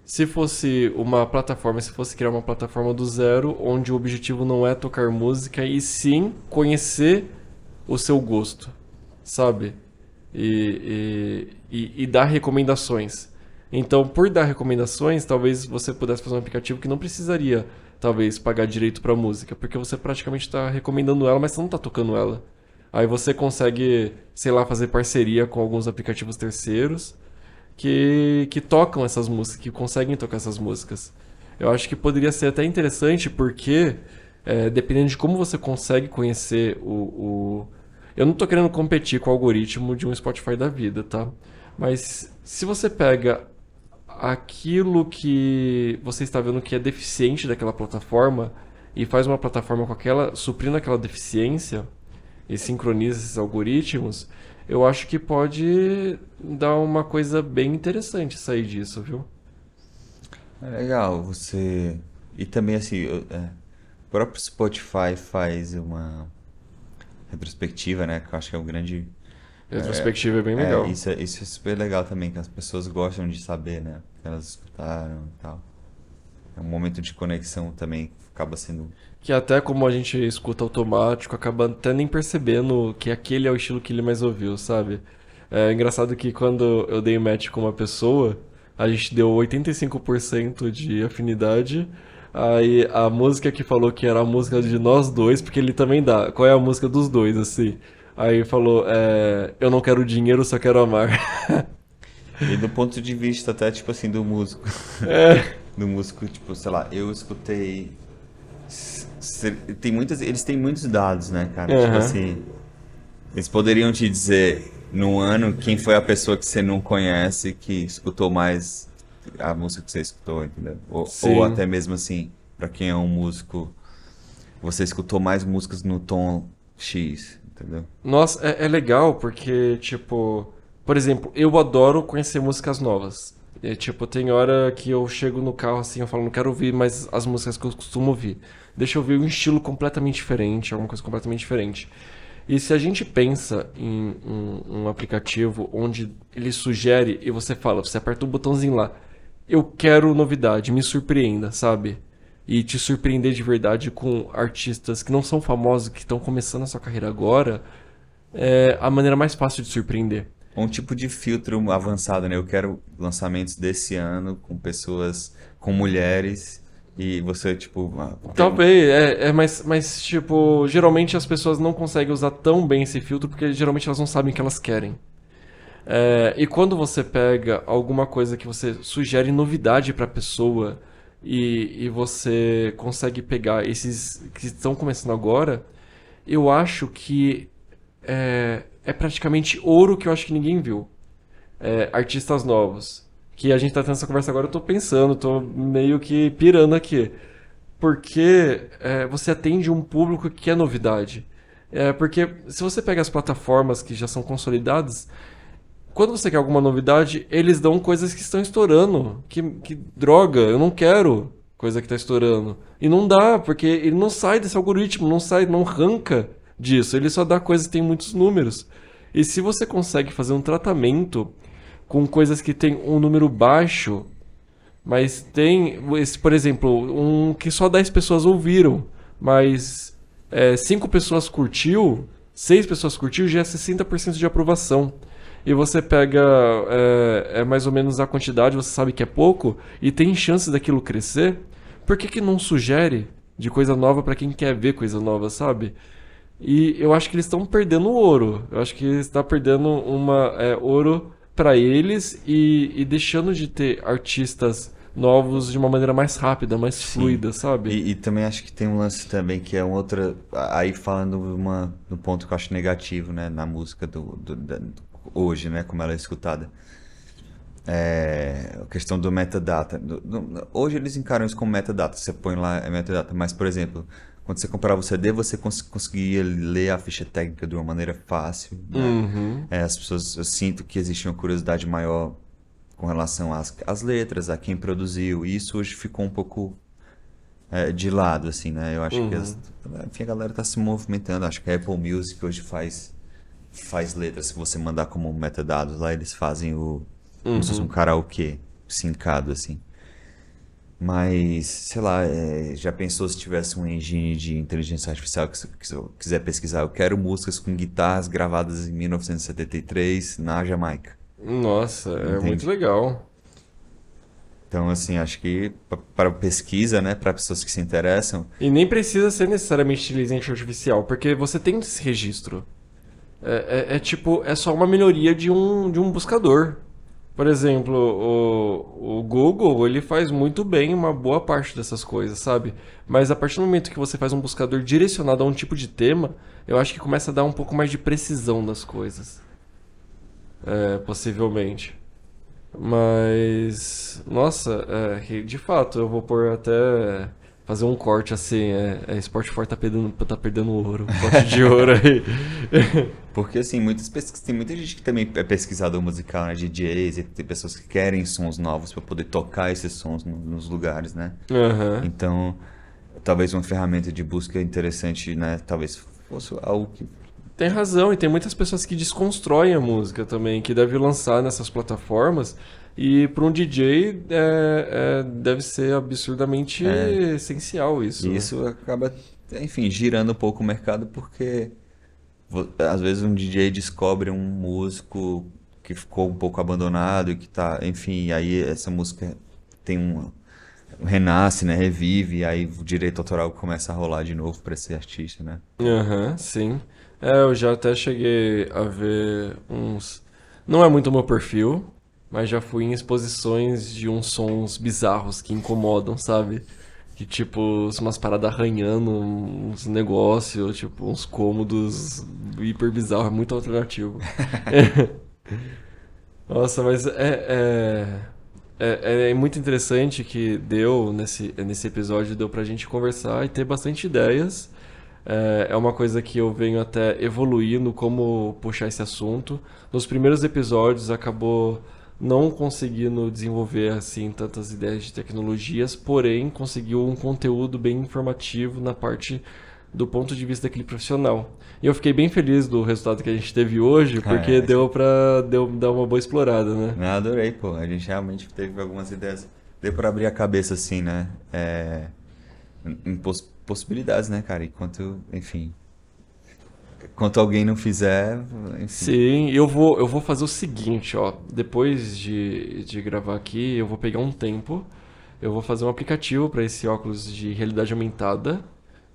se fosse uma plataforma, se fosse criar uma plataforma do zero, onde o objetivo não é tocar música, e sim conhecer o seu gosto, sabe? E dar recomendações. Então, por dar recomendações, talvez você pudesse fazer um aplicativo que não precisaria, talvez, pagar direito pra música, porque você praticamente está recomendando ela, mas você não está tocando ela. Aí você consegue, sei lá, fazer parceria com alguns aplicativos terceiros que tocam essas músicas, que conseguem tocar essas músicas. Eu acho que poderia ser até interessante porque, dependendo de como você consegue conhecer Eu não tô querendo competir com o algoritmo de um Spotify da vida, tá? Mas se você pega aquilo que você está vendo que é deficiente daquela plataforma e faz uma plataforma suprindo aquela deficiência e sincroniza esses algoritmos, eu acho que pode dar uma coisa bem interessante sair disso, viu? É legal, você... E também, assim, o próprio Spotify faz uma retrospectiva, né? Que eu acho que é um grande... Retrospectiva é bem legal. Isso é super legal também, que as pessoas gostam de saber, né? O que elas escutaram e tal. É um momento de conexão também, acaba sendo... Que até como a gente escuta automático, acaba até nem percebendo que aquele é o estilo que ele mais ouviu, sabe? É engraçado que quando eu dei match com uma pessoa, a gente deu 85% de afinidade. Aí a música que falou que era a música de nós dois, porque ele também dá. Qual é a música dos dois, assim? Aí falou, eu não quero dinheiro, só quero amar. E do ponto de vista até, tipo assim, do músico. Do músico, tipo, sei lá, eu escutei... Eles têm muitos dados, né, cara? Tipo assim, eles poderiam te dizer, no ano, quem foi a pessoa que você não conhece que escutou mais a música que você escutou, entendeu? Ou até mesmo assim, pra quem é um músico, você escutou mais músicas no tom X, entendeu? Nossa, é legal porque, tipo... Por exemplo, eu adoro conhecer músicas novas. Tipo, tem hora que eu chego no carro assim, eu falo, não quero ouvir mais as músicas que eu costumo ouvir. Deixa eu ouvir um estilo completamente diferente, alguma coisa completamente diferente. E se a gente pensa em um aplicativo onde ele sugere e você fala, você aperta o botãozinho lá, eu quero novidade, me surpreenda, sabe? E te surpreender de verdade com artistas que não são famosos, que estão começando a sua carreira agora, é a maneira mais fácil de surpreender. Um tipo de filtro avançado, né? Eu quero lançamentos desse ano com pessoas, com mulheres, e você, tipo, Talvez, mas, tipo, geralmente as pessoas não conseguem usar tão bem esse filtro porque geralmente elas não sabem o que elas querem. E quando você pega alguma coisa que você sugere novidade pra pessoa e você consegue pegar esses que estão começando agora, eu acho que é praticamente ouro que eu acho que ninguém viu. Artistas novos. Que a gente tá tendo essa conversa agora, eu tô pensando, tô meio que pirando aqui. Porque você atende um público que quer novidade. Porque se você pega as plataformas que já são consolidadas, quando você quer alguma novidade, eles dão coisas que estão estourando. Que droga, eu não quero coisa que está estourando. E não dá, porque ele não sai desse algoritmo, não sai, não arranca disso. Ele só dá coisas que tem muitos números. E se você consegue fazer um tratamento com coisas que tem um número baixo, mas tem, por exemplo, um que só 10 pessoas ouviram, mas 5 pessoas curtiu, 6 pessoas curtiu, já é 60% de aprovação. E você pega mais ou menos a quantidade, você sabe que é pouco, e tem chance daquilo crescer, por que não sugere de coisa nova para quem quer ver coisa nova, sabe? E eu acho que eles estão perdendo ouro. Eu acho que está perdendo ouro para eles e deixando de ter artistas novos de uma maneira mais rápida, mais fluida, sabe? E também acho que tem um lance também que é um outra. Aí falando do ponto que eu acho negativo, né, na música hoje, né, como ela é escutada. A questão do metadata. Hoje eles encaram isso como metadata. Você põe lá metadata, mas, por exemplo, quando você comprava o CD, você conseguia ler a ficha técnica de uma maneira fácil, né? Uhum. As pessoas, eu sinto que existe uma curiosidade maior com relação às letras, a quem produziu, e isso hoje ficou um pouco de lado, assim, né? Eu acho que enfim, a galera tá se movimentando. Acho que a Apple Music hoje faz letras. Se você mandar como metadados lá, eles fazem como se fosse um karaokê sincado, assim. Mas, sei lá, já pensou se tivesse um engine de inteligência artificial que se eu quiser pesquisar? Eu quero músicas com guitarras gravadas em 1973 na Jamaica. Nossa, é Entende? muito legal. Então, assim, acho que para pesquisa, né, para pessoas que se interessam, E nem precisa ser necessariamente inteligência artificial, porque você tem esse registro. Tipo, é só uma melhoria de um buscador. Por exemplo, o Google, ele faz muito bem uma boa parte dessas coisas, sabe? Mas a partir do momento que você faz um buscador direcionado a um tipo de tema, eu acho que começa a dar um pouco mais de precisão das coisas. Possivelmente. Mas, nossa, de fato, eu vou pôr até fazer um corte assim, Spotify tá perdendo ouro, um pote de ouro aí. porque assim, tem muita gente que também é pesquisador musical, né, DJs, e tem pessoas que querem sons novos para poder tocar esses sons nos lugares, né? Aham. Então, talvez uma ferramenta de busca interessante, né, talvez fosse algo que Tem razão, e tem muitas pessoas que desconstroem a música também, que devem lançar nessas plataformas. E para um DJ deve ser absurdamente essencial isso, e né? isso acaba, enfim, girando um pouco o mercado porque às vezes um DJ descobre um músico que ficou um pouco abandonado e que tá, enfim, aí essa música tem renasce, né, revive, e aí o direito autoral começa a rolar de novo para esse artista, né? Aham, sim. Eu já até cheguei a ver uns. Não é muito o meu perfil, mas já fui em exposições de uns sons bizarros que incomodam, sabe? Que tipo, umas paradas arranhando, uns negócios, tipo, uns cômodos hiper bizarros, é muito alternativo. Nossa, mas é muito interessante que deu nesse episódio, deu pra gente conversar e ter bastante ideias. É uma coisa que eu venho até evoluindo como puxar esse assunto. Nos primeiros episódios acabou não conseguindo desenvolver assim tantas ideias de tecnologias, porém conseguiu um conteúdo bem informativo na parte do ponto de vista daquele profissional. E eu fiquei bem feliz do resultado que a gente teve hoje, porque deu pra dar uma boa explorada, né? Eu adorei, pô. A gente realmente teve algumas ideias. Deu pra abrir a cabeça, assim, né? Em possibilidades, né, cara? Enfim. Enquanto alguém não fizer, enfim. Sim, eu vou fazer o seguinte, ó. Depois de gravar aqui, eu vou pegar um tempo. Eu vou fazer um aplicativo para esse óculos de realidade aumentada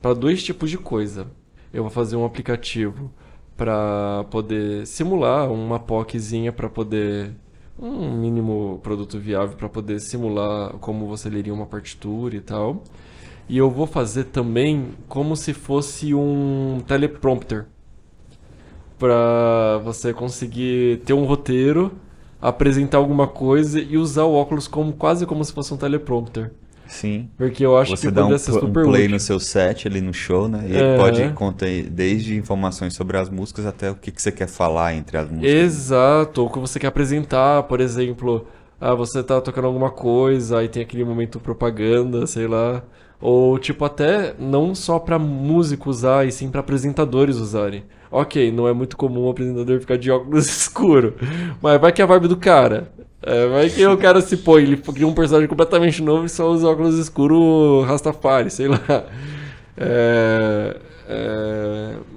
para dois tipos de coisa. Eu vou fazer um aplicativo para poder simular uma POCzinha para poder um mínimo produto viável para poder simular como você leria uma partitura e tal. E eu vou fazer também como se fosse um teleprompter para você conseguir ter um roteiro, apresentar alguma coisa e usar o óculos quase como se fosse um teleprompter. Sim. Porque eu acho Você que dá poderia ser um super play útil. no seu set ali no show, né? E ele pode contar desde informações sobre as músicas até o que você quer falar entre as músicas. Exato, ou o que você quer apresentar, por exemplo, você tá tocando alguma coisa, aí tem aquele momento propaganda, sei lá. Ou tipo, até não só pra músico usar, e sim pra apresentadores usarem. Ok, não é muito comum o apresentador ficar de óculos escuro, mas vai que é a vibe do cara. Vai que o cara se põe, ele cria um personagem completamente novo e só usa óculos escuros Rastafari, sei lá.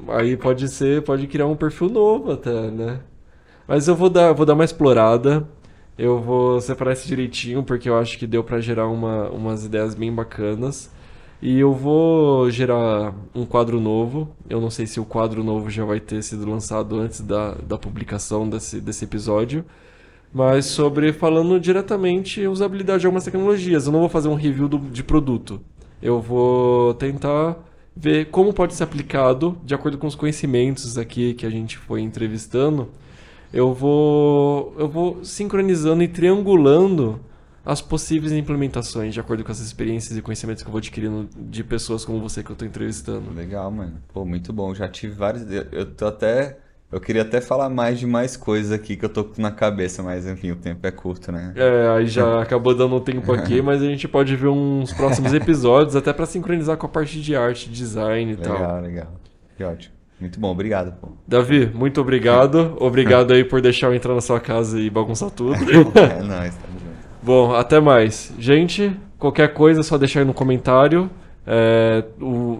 Aí pode criar um perfil novo até, né? Mas eu vou dar uma explorada. Eu vou separar isso direitinho, porque eu acho que deu pra gerar umas ideias bem bacanas. E eu vou gerar um quadro novo. Eu não sei se o quadro novo já vai ter sido lançado antes da publicação desse episódio. Mas falando diretamente usabilidade de algumas tecnologias. Eu não vou fazer um review de produto. Eu vou tentar ver como pode ser aplicado, de acordo com os conhecimentos aqui que a gente foi entrevistando. Eu vou sincronizando e triangulando as possíveis implementações, de acordo com as experiências e conhecimentos que eu vou adquirindo de pessoas como você que eu estou entrevistando. Legal, mano. Pô, muito bom. Já tive vários. Eu queria até falar de mais coisas aqui que eu tô na cabeça, mas enfim, o tempo é curto, né? Aí já acabou dando um tempo aqui, mas a gente pode ver uns próximos episódios, até para sincronizar com a parte de arte, design e tal. Legal, legal. Que ótimo. Muito bom, obrigado, pô. Davi, muito obrigado. Obrigado aí por deixar eu entrar na sua casa e bagunçar tudo. É nóis, tamo junto. Bom, até mais. Gente, qualquer coisa é só deixar aí no comentário.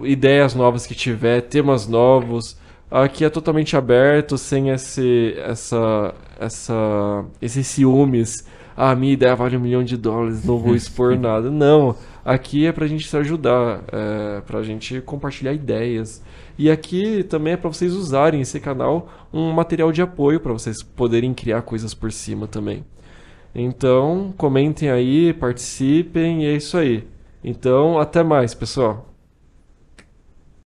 Ideias novas que tiver, temas novos. Aqui é totalmente aberto, sem esses ciúmes. Minha ideia vale $1 milhão, não vou expor nada. Não, aqui é pra gente se ajudar, pra gente compartilhar ideias. E aqui também é pra vocês usarem esse canal um material de apoio pra vocês poderem criar coisas por cima também. Então, comentem aí, participem e é isso aí. Então, até mais, pessoal.